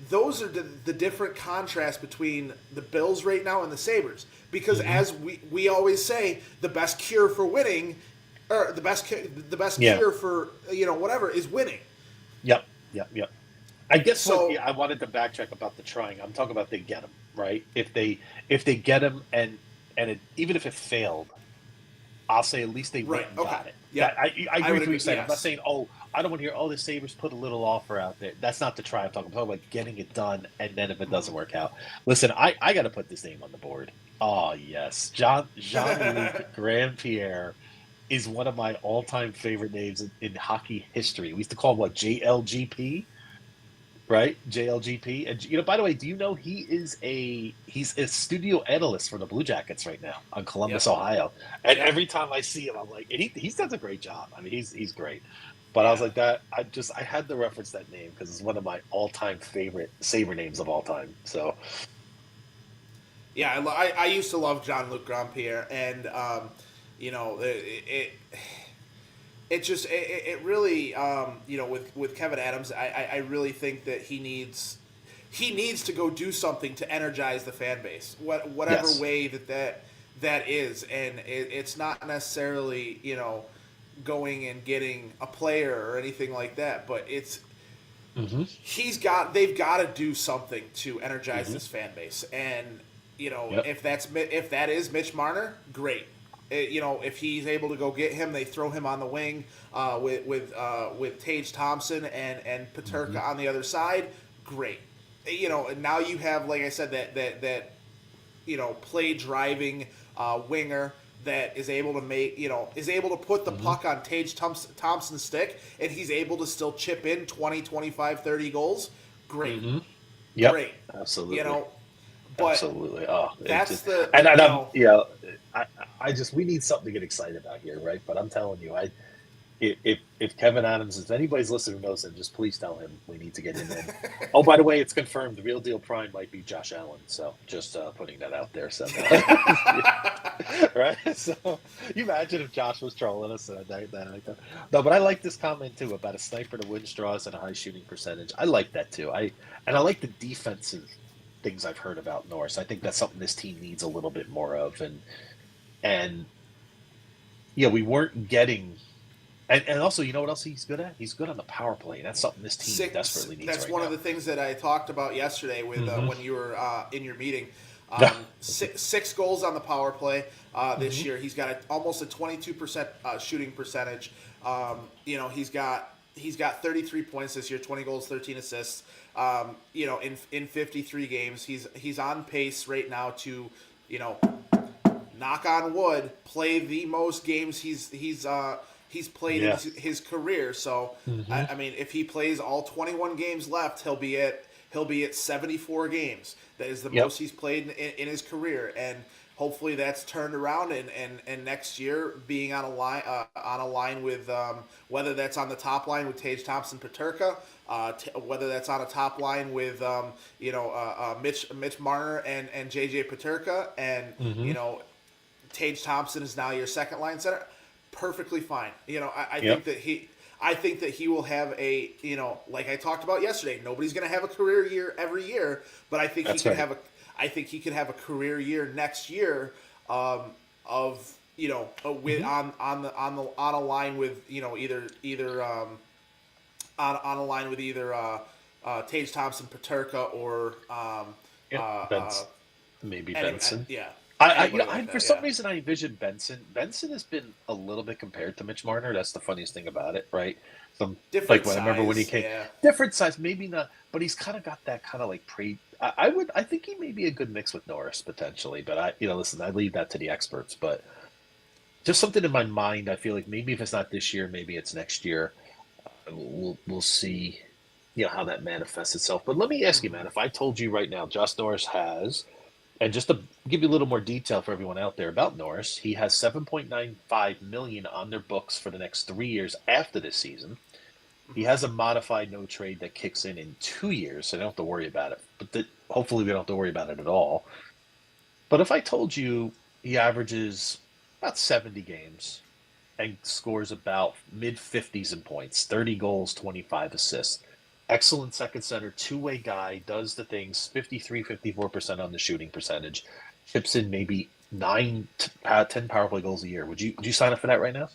Those are the different contrasts between the Bills right now and the Sabres. Because as we always say, the best cure for winning, or the best cure for whatever is winning. Yep. I guess so. I wanted to backtrack about the trying. I'm talking about they get him right. If they get him and even if it failed, I'll say at least they went and got it. Yeah, I agree with what you said. Yes. I'm not saying, I don't want to hear, the Sabres put a little offer out there. That's not the try I'm talking about. I'm talking about getting it done, and then if it doesn't work out. Listen, I got to put this name on the board. Oh, yes. Jean-Luc Grandpierre is one of my all-time favorite names in hockey history. We used to call him, JLGP? Right? JLGP. And, by the way, do you know he's a studio analyst for the Blue Jackets right now on Columbus, Ohio. And every time I see him, I'm like, he does a great job. I mean, he's great. But I was like that. I had to reference that name because it's one of my all-time favorite Sabre names of all time. So, yeah, I used to love Jean-Luc Grandpierre, and it really with Kevin Adams, I really think that he needs to go do something to energize the fan base, whatever way that is, and it's not necessarily going and getting a player or anything like that, but it's they've got to do something to energize this fan base, and if that is Mitch Marner, great. If he's able to go get him, they throw him on the wing with Tage Thompson and Peterka on the other side, great. And now you have, like I said, that play driving winger that is able to put the puck on Tage Thompson's stick, and he's able to still chip in 20, 25, 30 goals. Great. Yep. Great. Absolutely. But absolutely. Oh, that's we need something to get excited about here, right? But I'm telling you, if Kevin Adams, if anybody's listening who knows him, just please tell him we need to get him in. Oh, by the way, it's confirmed. The real deal prime might be Josh Allen. So just putting that out there. So, right? So you imagine if Josh was trolling us and that like that. No, but I like this comment too about a sniper to win straws and a high shooting percentage. I like that too. I like the defensive things I've heard about Norris. I think that's something this team needs a little bit more of, and we weren't getting. And also, you know what else he's good at? He's good on the power play. That's something this team desperately needs. That's right one now. of the things that I talked about yesterday with when you were in your meeting. 6 goals on the power play this year. He's got almost a 22% shooting percentage. He's got 33 points this year, 20 goals, 13 assists. In 53 games, he's on pace right now to, knock on wood, play the most games he's played in his career. So I mean, if he plays all 21 games left, he'll be at 74 games. That is the most he's played in his career, and hopefully that's turned around. And next year, being on a line with whether that's on the top line with Tage Thompson, Peterka, whether that's on a top line with Mitch Marner and JJ Peterka, and Tage Thompson is now your second line center. Perfectly fine. I think that he will have a, like I talked about yesterday, nobody's going to have a career year every year, but I think he could have a career year next year with on a line with on a line with either Tage Thompson, Peterka, or maybe Benson. For some reason, I envision Benson. Benson has been a little bit compared to Mitch Marner. That's the funniest thing about it, right? Different size, I remember when he came, different size, maybe not, but he's kind of got that kind of like pre. I think he may be a good mix with Norris potentially, but listen, I leave that to the experts. But just something in my mind, I feel like maybe if it's not this year, maybe it's next year. We'll see, how that manifests itself. But let me ask you, man, if I told you right now, Josh Norris has. And just to give you a little more detail for everyone out there about Norris, he has $7.95 million on their books for the next 3 years after this season. He has a modified no trade that kicks in 2 years, so they don't have to worry about it. But hopefully we don't have to worry about it at all. But if I told you he averages about 70 games, and scores about mid-50s in points, 30 goals, 25 assists. Excellent second center, two-way guy, does the things, 54% on the shooting percentage, chips in maybe 10 power play goals a year. Would you sign up for that right now?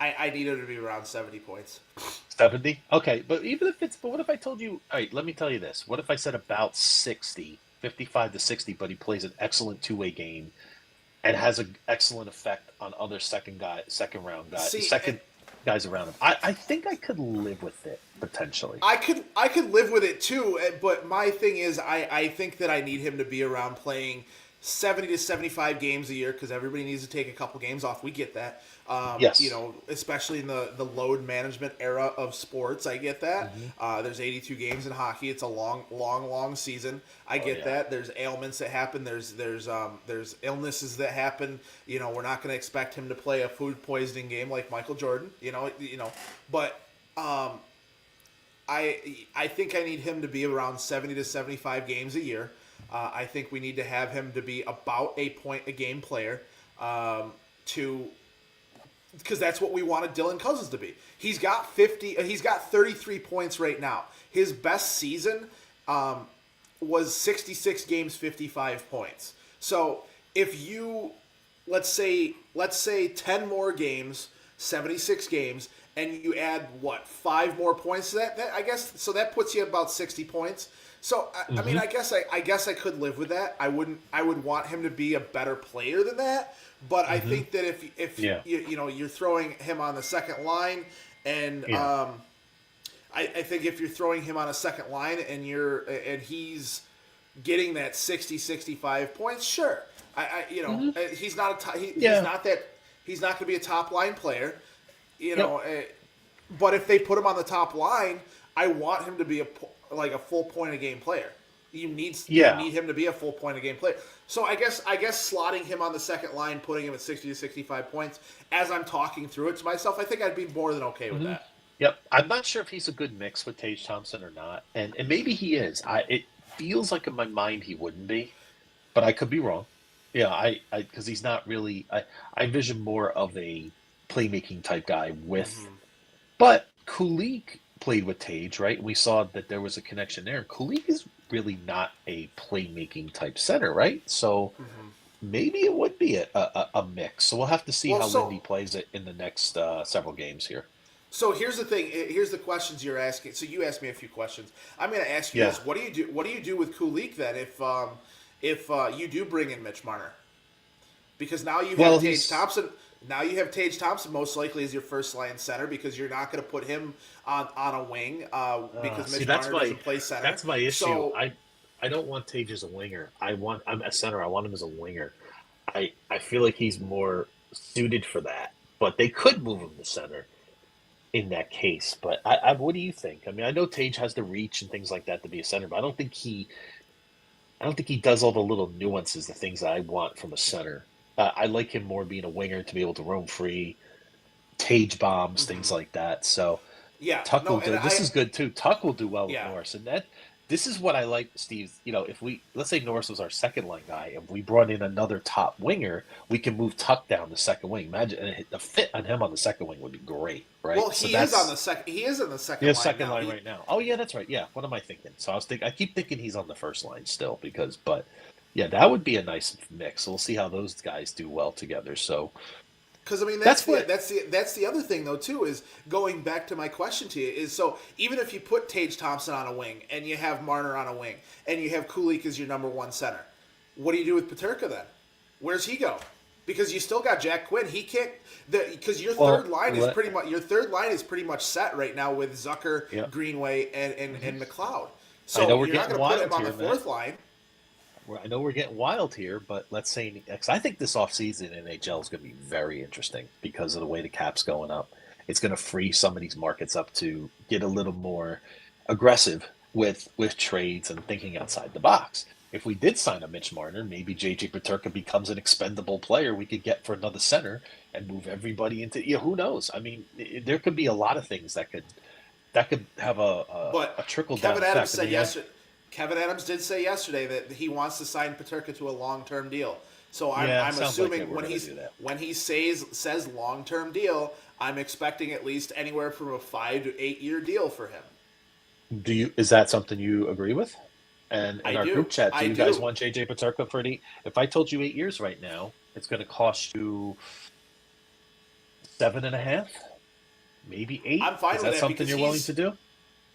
I need him to be around 70 points. 70? Okay, but what if I told you, all right, let me tell you this. What if I said about 60, 55 to 60, but he plays an excellent two-way game and has an excellent effect on other second round guys, guys around him. I think I could live with it potentially. I could live with it too, but my thing is I think that I need him to be around playing 70 to 75 games a year because everybody needs to take a couple games off. We get that. Yes. Especially in the load management era of sports, I get that. There's 82 games in hockey. It's a long season. I get that. There's ailments that happen. There's illnesses that happen. We're not going to expect him to play a food poisoning game like Michael Jordan. But I think I need him to be around 70 to 75 games a year. I think we need to have him to be about a point a game player because that's what we wanted Dylan Cousins to be. He's got 33 points right now. His best season was 66 games, 55 points. So if you let's say 10 more games, 76 games, and you add 5 more points to that I guess so that puts you at about 60 points. So I mean, I guess I could live with that. I would want him to be a better player than that. But I think that if you're throwing him on the second line, and I think if you're throwing him on a second line and he's getting that 60, 65 points, sure. He's not he's not going to be a top line player, but if they put him on the top line, I want him to be a full point a game player. You need him to be a full point a game player. So I guess slotting him on the second line, putting him at 60 to 65 points, as I'm talking through it to myself, I think I'd be more than okay with that. Yep. I'm not sure if he's a good mix with Tage Thompson or not, and maybe he is. It feels like in my mind he wouldn't be, but I could be wrong. Yeah, because he's not really. I envision more of a playmaking type guy with, but Kulik played with Tage, right? And we saw that there was a connection there. Kulik is really not a playmaking type center, right? So maybe it would be a mix. So we'll have to see how Lindy plays it in the next several games here. So here's the thing. Here's the questions you're asking. So you asked me a few questions. I'm going to ask you this. What do you do? What do you do with Kulik then if you do bring in Mitch Marner? Because now you have Tage Thompson. Now you have Tage Thompson most likely as your first line center because you're not going to put him on a wing because Mitch Marner doesn't play center. That's my issue. So, I don't want Tage as a winger. I'm a center. I want him as a winger. I feel like he's more suited for that. But they could move him to center in that case. But what do you think? I mean, I know Tage has the reach and things like that to be a center, but I don't think he does all the little nuances, the things that I want from a center. I like him more being a winger to be able to roam free, Tage bombs, things like that. So Tuck will do. This is good too. Tuck will do well with Norris, and this is what I like, Steve. If let's say Norris was our second line guy, and we brought in another top winger, we can move Tuck down the second wing. Imagine the fit on him on the second wing would be great, right? Well, he is on the second. He is in the second. Line second line right now. Oh yeah, that's right. Yeah, what am I thinking? So I keep thinking he's on the first line still but. Yeah, that would be a nice mix. We'll see how those guys do well together. So, because I mean that's the other thing though too is going back to my question to you is so even if you put Tage Thompson on a wing and you have Marner on a wing and you have Kulik as your number one center, what do you do with Peterka then? Where's he go? Because you still got Jack Quinn. He can't because your third line is pretty much set right now with Zucker, Greenway, and McLeod. So you're not going to put him on the fourth line. I know we're getting wild here, but let's say because I think this offseason in NHL is going to be very interesting because of the way the cap's going up. It's going to free some of these markets up to get a little more aggressive with trades and thinking outside the box. If we did sign a Mitch Marner, maybe JJ Peterka becomes an expendable player we could get for another center and move everybody into. Who knows? I mean, there could be a lot of things that could have a trickle down effect. Kevin Adams did say yesterday that he wants to sign Peterka to a long-term deal. So I'm assuming like when he says long-term deal, I'm expecting at least anywhere from a 5 to 8 year deal for him. Is that something you agree with? And in I our do. group chat, do I you guys do. want JJ Peterka for if I told you 8 years right now, it's going to cost you 7.5, maybe 8? I'm fine Is with that that something because you're willing to do?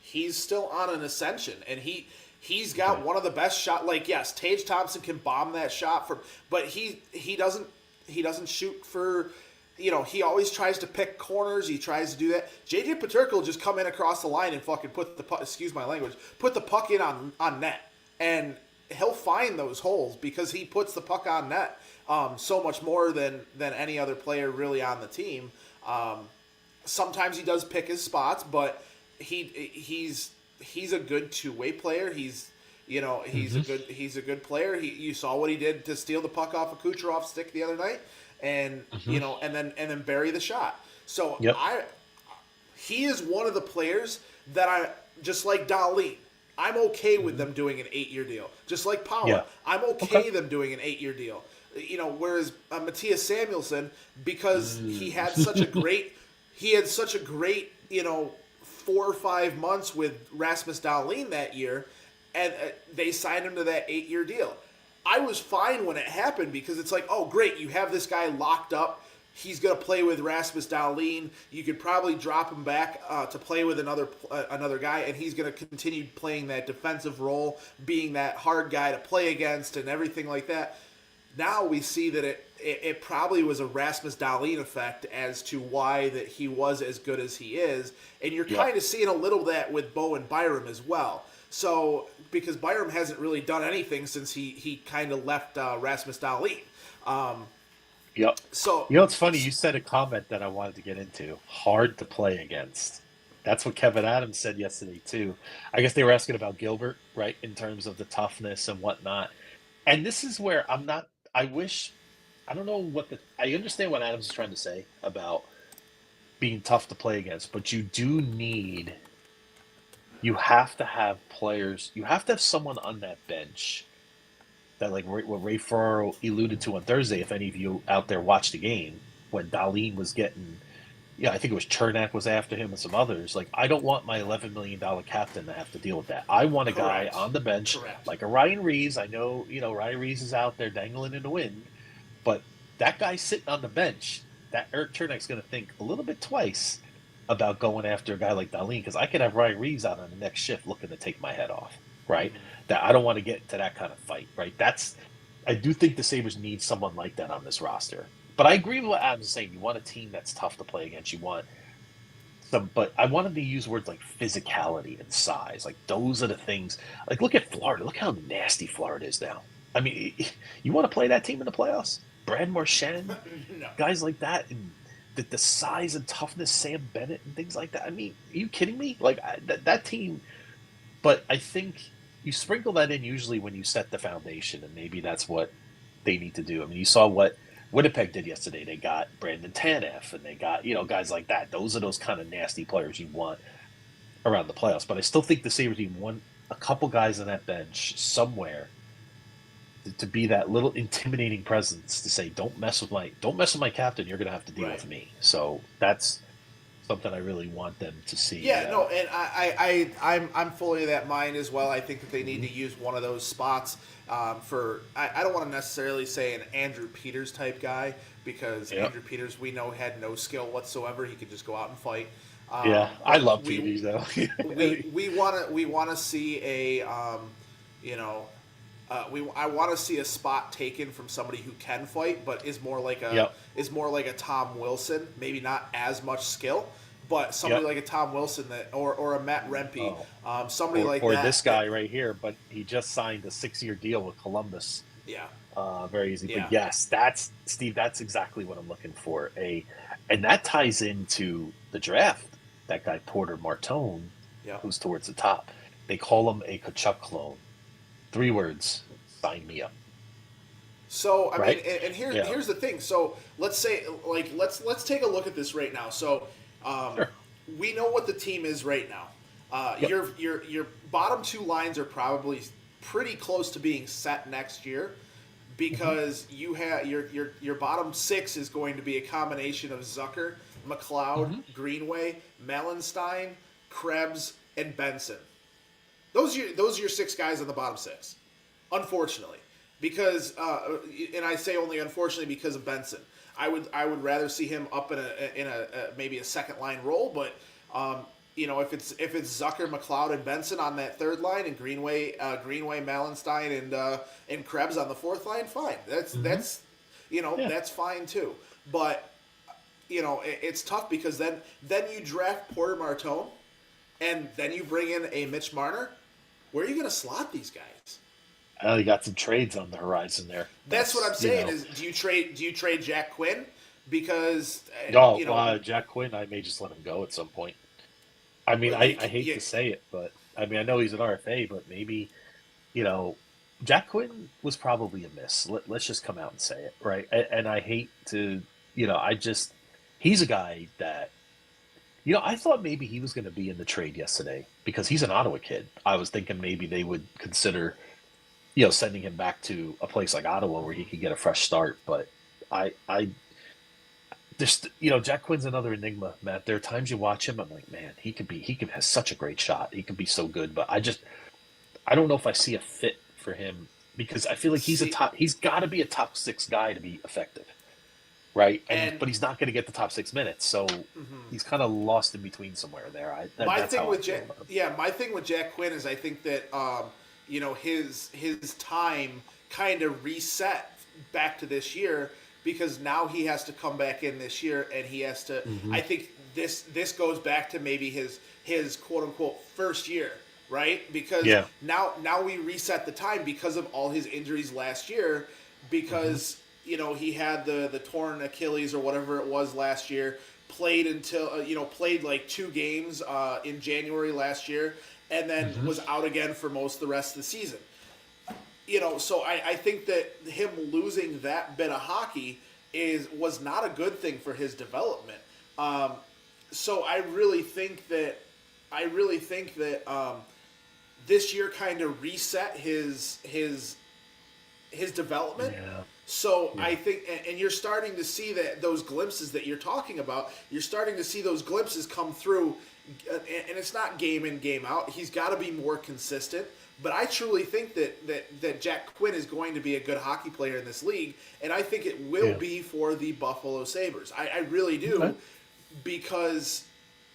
he's still on an ascension, and he's got Okay. one of the best shot. Like, yes, Tage Thompson can bomb that shot but he doesn't shoot for. He always tries to pick corners. He tries to do that. JJ Peterka will just come in across the line and fucking put the puck. Excuse my language. Put the puck in on net, and he'll find those holes because he puts the puck on net so much more than any other player really on the team. Sometimes he does pick his spots, but he's a good two-way player. He's a good player. You saw what he did to steal the puck off of Kucherov's stick the other night, and and then bury the shot. So Yep. he is one of the players that I just like Dahlin. I'm okay with them doing an 8 year deal, just like Powell. Yeah. I'm okay them doing an 8 year deal. Whereas Matthias Samuelsson, because he had such a great 4 or 5 months with Rasmus Dahlin that year, and they signed him to that 8 year deal. I was fine when it happened because it's like, oh, great, you have this guy locked up. He's going to play with Rasmus Dahlin. You could probably drop him back to play with another guy, and he's going to continue playing that defensive role, being that hard guy to play against and everything like that. Now we see that it probably was a Rasmus Dahlin effect as to why that he was as good as he is, and you're kind of seeing a little of that with Bo and Byram as well. So, because Byram hasn't really done anything since he kind of left Rasmus Dahlin. Yep. So it's funny. You said a comment that I wanted to get into. Hard to play against. That's what Kevin Adams said yesterday too. I guess they were asking about Gilbert, right, in terms of the toughness and whatnot. And this is where I'm not. I don't know I understand what Adams is trying to say about being tough to play against, but you have to have players, you have to have someone on that bench that, like what Ray Ferraro alluded to on Thursday, if any of you out there watched the game, when Dahlin was getting, I think it was Chernak was after him and some others. Like, I don't want my $11 million captain to have to deal with that. I want a guy on the bench, like a Ryan Reeves. I know, Ryan Reeves is out there dangling in the wind, but that guy sitting on the bench, that Eric Chernak's going to think a little bit twice about going after a guy like Dahlin, because I could have Ryan Reeves out on the next shift looking to take my head off, right? That I don't want to get into that kind of fight, right? I do think the Sabres need someone like that on this roster. But I agree with what Adam's saying. You want a team that's tough to play against. You want some, but I wanted to use words like physicality and size. Like, those are the things. Like, look at Florida. Look how nasty Florida is now. I mean, you want to play that team in the playoffs? Brad Marchand, no. Guys like that, and the size and toughness, Sam Bennett and things like that. I mean, are you kidding me? Like, that team. But I think you sprinkle that in usually when you set the foundation, and maybe that's what they need to do. I mean, you saw what Winnipeg did yesterday. They got Brandon Tanev, and they got, guys like that. Those are those kind of nasty players you want around the playoffs. But I still think the Sabres team want a couple guys on that bench somewhere to be that little intimidating presence to say, don't mess with my captain. You're going to have to deal with me. So that's something I really want them to see. Yeah, no, and I'm fully of that mind as well. I think that they need to use one of those spots for. I don't want to necessarily say an Andrew Peters type guy, because Andrew Peters, we know, had no skill whatsoever. He could just go out and fight. I love Peters though. we want to see a I want to see a spot taken from somebody who can fight, but is more like a Tom Wilson, maybe not as much skill, but somebody like a Tom Wilson or a Matt Rempe, somebody like that. Or this guy right here, but he just signed a 6-year deal with Columbus. Yeah. Very easy. Yeah. But yes, that's Steve. That's exactly what I'm looking for. And that ties into the draft. That guy Porter Martone, who's towards the top. They call him a Kachuk clone. 3 words: sign me up. So I mean, and here's the thing. So let's say, like, let's take a look at this right now. So we know what the team is right now. Your bottom 2 lines are probably pretty close to being set next year. because you have your bottom six is going to be a combination of Zucker, McLeod, Greenway, Melenstein, Krebs, and Benson. Those are your six guys on the bottom six, unfortunately, because and I say only unfortunately because of Benson. I would rather see him up in a maybe a second line role, but if it's Zucker, McLeod, and Benson on that third line, and Greenway, Melenstein, and Krebs on the fourth line, fine. That's fine too. But it's tough because then you draft Porter Martone, and then you bring in a Mitch Marner. Where are you going to slot these guys? You got some trades on the horizon there. That's what I'm saying. Is do you trade Jack Quinn because Jack Quinn? I may just let him go at some point. I mean, I hate to say it, but I mean I know he's an RFA, but maybe Jack Quinn was probably a miss. Let's just come out and say it, right? And I hate to he's a guy that I thought maybe he was going to be in the trade yesterday because he's an Ottawa kid. I was thinking maybe they would consider sending him back to a place like Ottawa where he could get a fresh start. But Jack Quinn's another enigma, Matt. There are times you watch him, I'm like, man, he could have such a great shot. He could be so good, but I don't know if I see a fit for him because I feel like he's got to be a top six guy to be effective. Right, but he's not going to get the top 6 minutes, so he's kind of lost in between somewhere there. My thing with Jack Quinn is I think that his time kind of reset back to this year because now he has to come back in this year and he has to. I think this goes back to maybe his quote unquote first year, right? Because now we reset the time because of all his injuries last year because. He had the torn Achilles or whatever it was last year, played like 2 games in January last year, and then was out again for most of the rest of the season. So I think that him losing that bit of hockey was not a good thing for his development. So I really think that this year kind of reset his development. Yeah. So I think, and you're starting to see that those glimpses that you're talking about, you're starting to see those glimpses come through, and it's not game in, game out. He's got to be more consistent. But I truly think that Jack Quinn is going to be a good hockey player in this league, and I think it will be for the Buffalo Sabres. I really do, because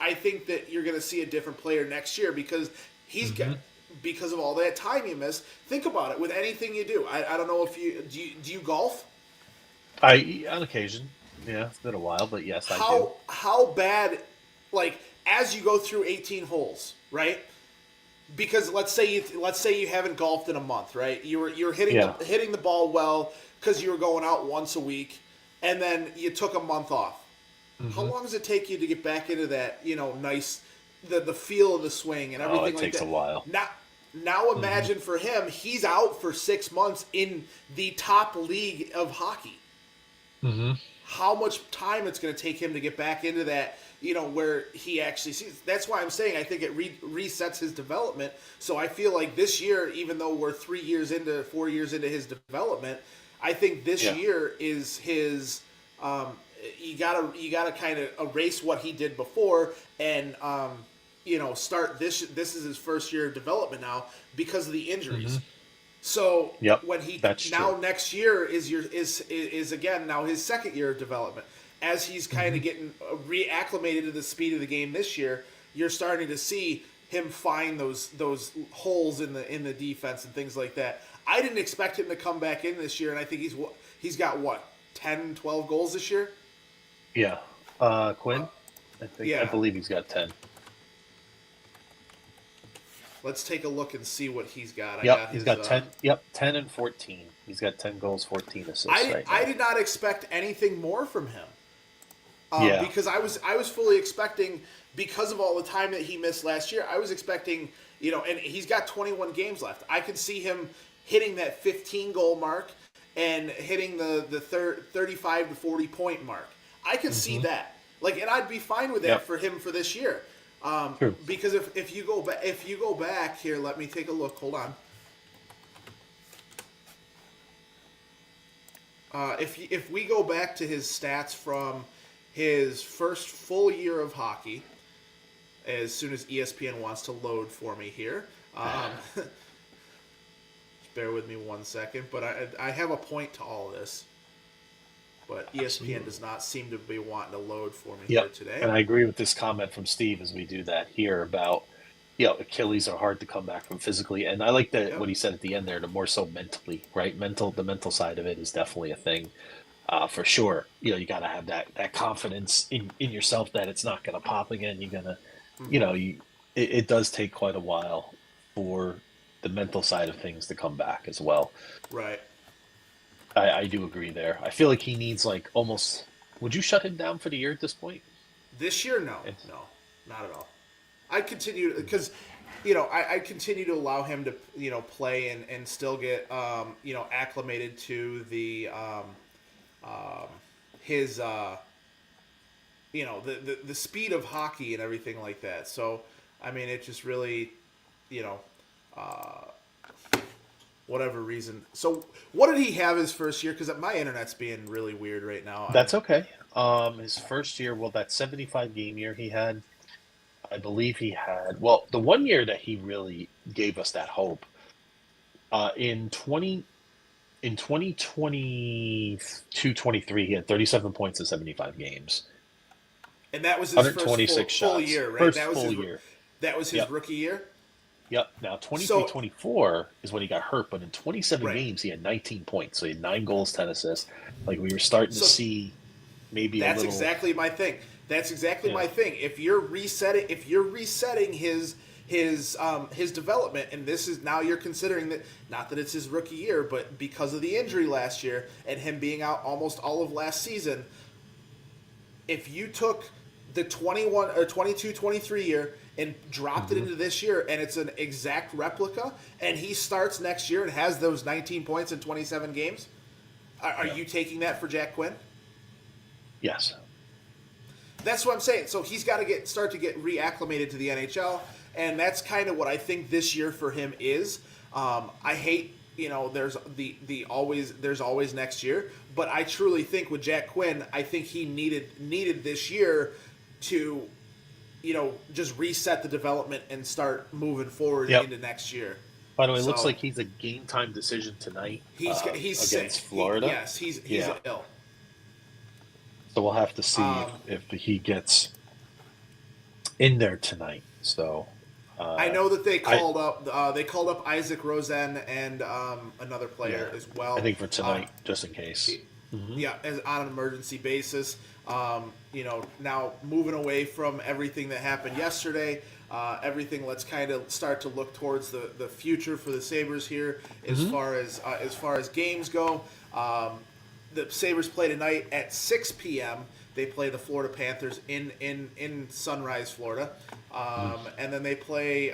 I think that you're going to see a different player next year because he's got. Because of all that time you miss. Think about it with anything you do. I don't know if do you golf? On occasion. Yeah, it's been a while, but yes, I do. How bad, like as you go through 18 holes, right? Because let's say you haven't golfed in a month, right? You're hitting the ball well because you were going out once a week, and then you took a month off. How long does it take you to get back into that nice the feel of the swing and everything like that? It takes a while. Now imagine for him, he's out for 6 months in the top league of hockey. How much time it's going to take him to get back into that, where he actually sees. That's why I'm saying I think it resets his development. So I feel like this year, even though we're 4 years into his development, I think this year is his. You gotta kind of erase what he did before and. Start this is his first year of development now because of the injuries. So when he next year is again now his second year of development. As he's kind of getting reacclimated to the speed of the game this year, you're starting to see him find those holes in the defense and things like that. I didn't expect him to come back in this year, and I think he's got 10, 12 goals this year. Yeah, Quinn. I believe he's got 10. Let's take a look and see what he's got. He's got 10. 10 and 14. He's got 10 goals, 14 assists. I did not expect anything more from him. Because I was fully expecting, because of all the time that he missed last year, I was expecting, and he's got 21 games left. I could see him hitting that 15 goal mark and hitting the 35 to 40 point mark. I could see that. And I'd be fine with that for him for this year. Because if you go back here, let me take a look. Hold on. if we go back to his stats from his first full year of hockey, as soon as ESPN wants to load for me here, just bear with me 1 second. But I have a point to all this. But ESPN does not seem to be wanting to load for me here today. And I agree with this comment from Steve as we do that here about, Achilles are hard to come back from physically. And I like what he said at the end there, the more so mentally, right? The mental side of it is definitely a thing for sure. You got to have that confidence in yourself that it's not going to pop again. You're going to, it does take quite a while for the mental side of things to come back as well. Right. I do agree there. I feel like he needs almost. Would you shut him down for the year at this point? This year, no, not at all. I continue because, I continue to allow him to play and still get acclimated to the his the speed of hockey and everything like that. So I mean, it just really whatever reason. So, what did he have his first year? Because my internet's being really weird right now. That's okay. His first year, that 75 game year he had, I believe he had. Well, the one year that he really gave us that hope, in 2022-23, he had 37 points in 75 games. And that was his 126 first full year, right? First that was full his, year. That was his rookie year? Yep. Now, 23-24 is when he got hurt, but in 27 games, he had 19 points. So he had 9 goals, 10 assists. We were starting to see maybe that's exactly my thing. That's exactly my thing. If you're resetting his development, and this is now you're considering that, not that it's his rookie year, but because of the injury last year and him being out almost all of last season, if you took the 21 or 22-23 year and dropped it into this year, and it's an exact replica, and he starts next year and has those 19 points in 27 games, are you taking that for Jack Quinn? Yes. That's what I'm saying. So he's got to start to get reacclimated to the NHL, and that's kind of what I think this year for him is. I hate, there's there's always next year, but I truly think with Jack Quinn, I think he needed this year to, just reset the development and start moving forward into next year. By the way, it looks like he's a game time decision tonight. He's against sick. Florida. He's ill. So we'll have to see if he gets in there tonight. So I know that they called up Isaac Rosen and another player as well. I think for tonight, just in case. Yeah, on an emergency basis. Now moving away from everything that happened yesterday, let's kind of start to look towards the future for the Sabres here as far as games go. The Sabres play tonight at 6 p.m. They play the Florida Panthers in Sunrise, Florida, and then they play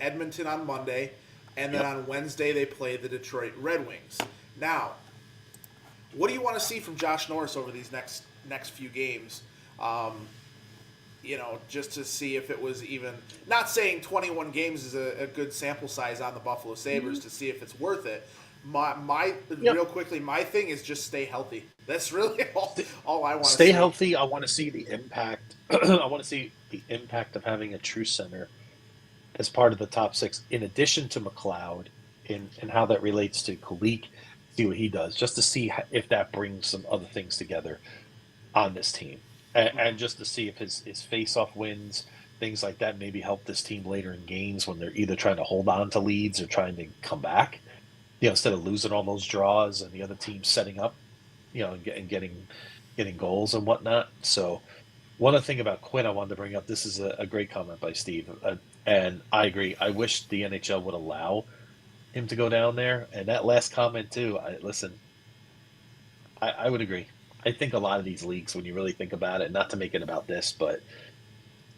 Edmonton on Monday, and then on Wednesday they play the Detroit Red Wings. Now, what do you want to see from Josh Norris over these next few games? Just to see if it was even, not saying 21 games is a good sample size on the Buffalo Sabres to see if it's worth it. Real quickly, my thing is just stay healthy. That's really all I want to see. Stay healthy. I want to see the impact. I want to see the impact of having a true center as part of the top 6, in addition to McLeod, and how that relates to Kulik. See what he does, just to see if that brings some other things together on this team, and just to see if his face-off wins, things like that, maybe help this team later in games when they're either trying to hold on to leads or trying to come back. Instead of losing all those draws and the other team setting up, and getting goals and whatnot. So, one other thing about Quinn I wanted to bring up. This is a great comment by Steve, and I agree. I wish the NHL would allow him to go down there. And that last comment too. I would agree. I think a lot of these leagues, when you really think about it, not to make it about this, but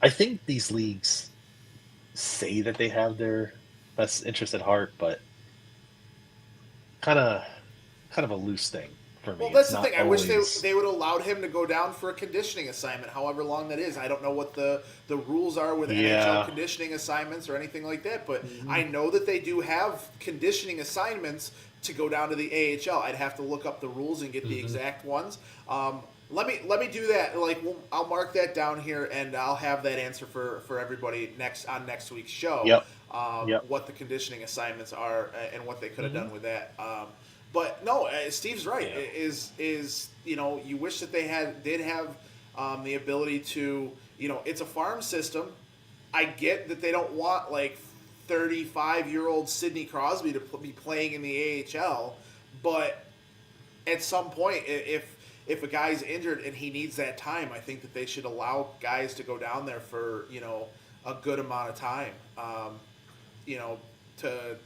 I think these leagues say that they have their best interest at heart, but kind of a loose thing for me. Well, that's It's the not thing. I wish always... they would have allowed him to go down for a conditioning assignment, however long that is. I don't know what the rules are with NHL conditioning assignments or anything like that, but I know that they do have conditioning assignments to go down to the AHL. I'd have to look up the rules and get the exact ones. Let me do that. Like, I'll mark that down here, and I'll have that answer for everybody on next week's show. Yep. What the conditioning assignments are and what they could have done with that. But no, Steve's right. Yeah. Is you wish that they did have the ability to, it's a farm system. I get that they don't want like 35-year-old Sidney Crosby to be playing in the AHL, but at some point, if a guy's injured and he needs that time, I think that they should allow guys to go down there for a good amount of time, to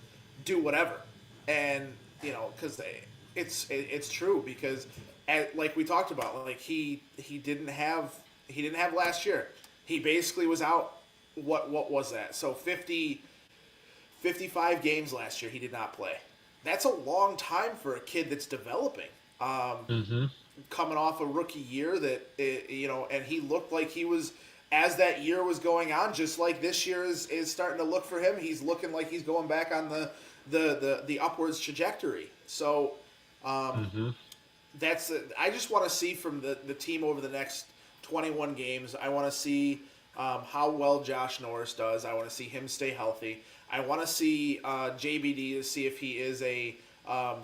do whatever, and because it's true, because like we talked about, like he didn't have last year. He basically was out. What was that? So 55 games last year he did not play. That's a long time for a kid that's developing. Coming off a rookie year and he looked like he was, as that year was going on, just like this year is starting to look for him. He's looking like he's going back on the upwards trajectory. So that's I just want to see from the team over the next 21 games. I want to see how well Josh Norris does. I want to see him stay healthy. I want to see JBD to see if he is a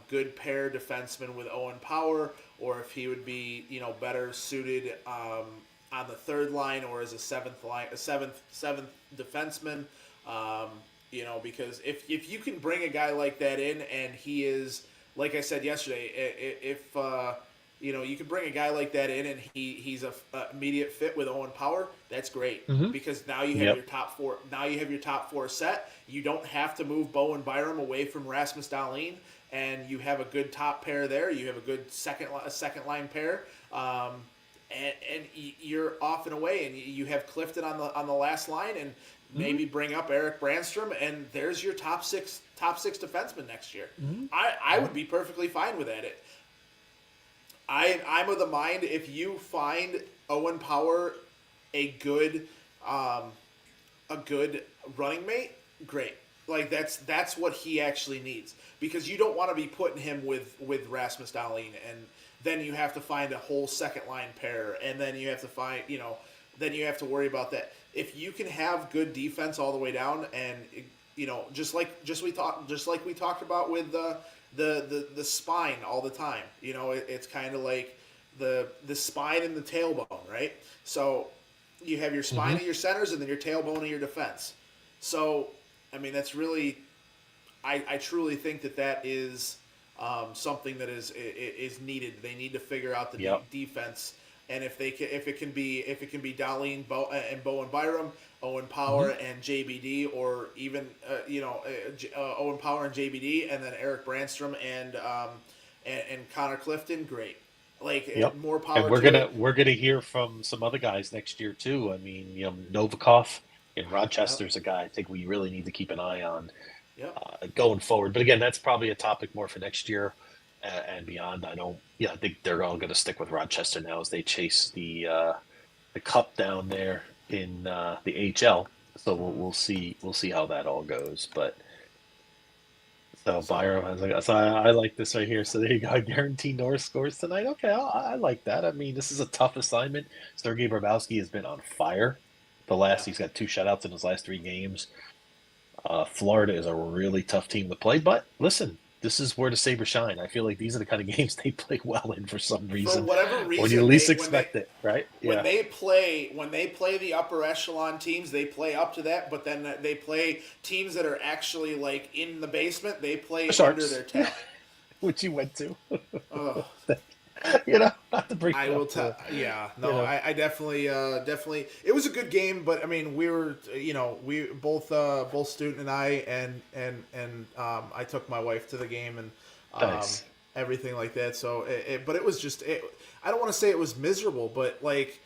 good pair defenseman with Owen Power, or if he would be better suited on the third line or as a seventh defenseman. Because if you can bring a guy like that in, and he is, like I said yesterday, if you can bring a guy like that in and he's a immediate fit with Owen Power, that's great, because now you have your top four. Now you have your top four set. You don't have to move Bowen Byram away from Rasmus Dahlin, and you have a good top pair there. You have a good second line pair, and you're off and away, and you have Clifton on the last line, and maybe bring up Eric Brandstrom, and there's your top six defensemen next year. I would be perfectly fine with that. I'm of the mind, if you find Owen Power a good running mate, great. Like that's what he actually needs, because you don't want to be putting him with Rasmus Dahlin, and then you have to find a whole second line pair, and then you have to find then you have to worry about that. If you can have good defense all the way down, and just like we talked about with the spine all the time, it's kind of like the spine and the tailbone, right? So you have your spine of your centers, and then your tailbone of your defense. So I mean, that's really, I truly think that is something that is needed. They need to figure out the defense, and if it can be Dahlin and Bowen Byram, Owen Power and JBD, or even Owen Power and JBD, and then Eric Brandstrom and Connor Clifton, great. More power. And we're gonna hear from some other guys next year too. I mean, Novikov in Rochester's a guy I think we really need to keep an eye on going forward. But again, that's probably a topic more for next year and beyond. I think they're all going to stick with Rochester now as they chase the cup down there in the AHL. So we'll see how that all goes. But so Byram has I like this right here. So there you go. I guarantee Norris scores tonight. Okay, I like that. I mean, this is a tough assignment. Sergei Bobrovsky has been on fire. He's got 2 shutouts in his last 3 games. Florida is a really tough team to play, but listen, this is where the Sabres shine. I feel like these are the kind of games they play well in for some reason. For whatever reason, when you least expect it, right? When they play the upper echelon teams, they play up to that, but then they play teams that are actually like in the basement. They play under their talent, which you went to. Oh. Not to bring. I will tell. Yeah, no, I definitely. It was a good game, but I mean, we were, we both Student and I, and I took my wife to the game and nice. Everything like that. So, but it was just. I don't want to say it was miserable, but like,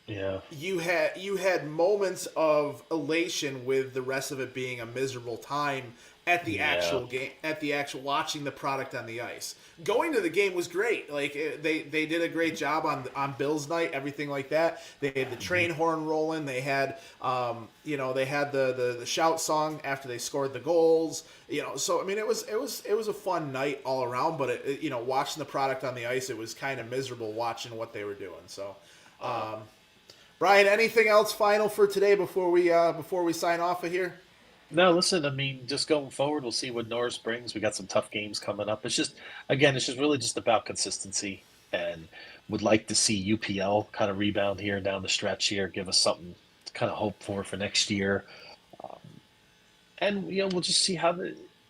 Yeah. You had moments of elation with the rest of it being a miserable time at the actual game, at the actual watching the product on the ice. Going to the game was great. Like they did a great job on Bill's night, everything like that. They had the train horn rolling. They had they had the shout song after they scored the goals. So I mean it was a fun night all around. But watching the product on the ice, it was kind of miserable watching what they were doing. So. Brian, anything else final for today before we sign off of here? No, listen, I mean, just going forward, we'll see what Norris brings. We got some tough games coming up. It's just really just about consistency, and would like to see UPL kind of rebound here down the stretch here, give us something to kind of hope for next year. And we'll just see how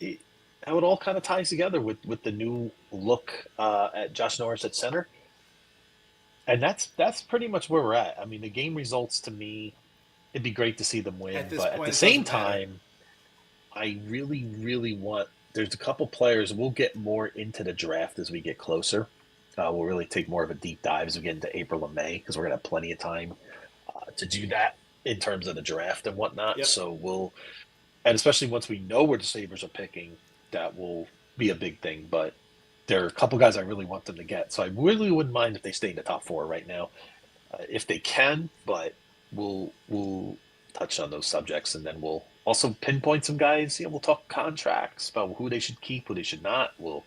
it all kind of ties together with the new look at Josh Norris at center. And that's pretty much where we're at. I mean, the game results, to me, it'd be great to see them win. But at the same time, I really, really want – there's a couple players. We'll get more into the draft as we get closer. We'll really take more of a deep dive as we get into April and May, because we're going to have plenty of time to do that in terms of the draft and whatnot. Yep. So and especially once we know where the Sabres are picking, that will be a big thing. But there are a couple guys I really want them to get. So I really wouldn't mind if they stay in the top four right now, if they can. But we'll touch on those subjects, and then we'll also pinpoint some guys. We'll talk contracts about who they should keep, who they should not. We'll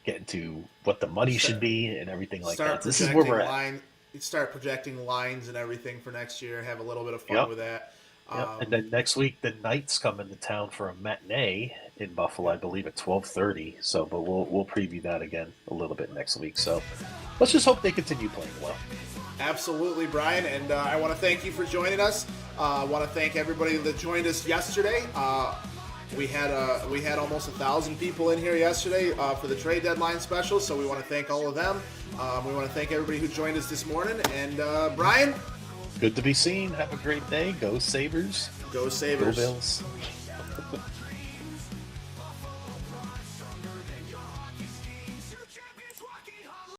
get into what the money should be and everything like that. This is where we're at. Start projecting lines and everything for next year. Have a little bit of fun with that. And then next week, the Knights come into town for a matinee in Buffalo, I believe, at 12:30. So, but we'll preview that again a little bit next week. So, let's just hope they continue playing well. Absolutely, Brian, and I want to thank you for joining us. I want to thank everybody that joined us yesterday. We had almost 1,000 people in here yesterday for the trade deadline special, so we want to thank all of them. We want to thank everybody who joined us this morning. And Brian, good to be seen. Have a great day. Go Sabres. Go Sabres. Go Bills.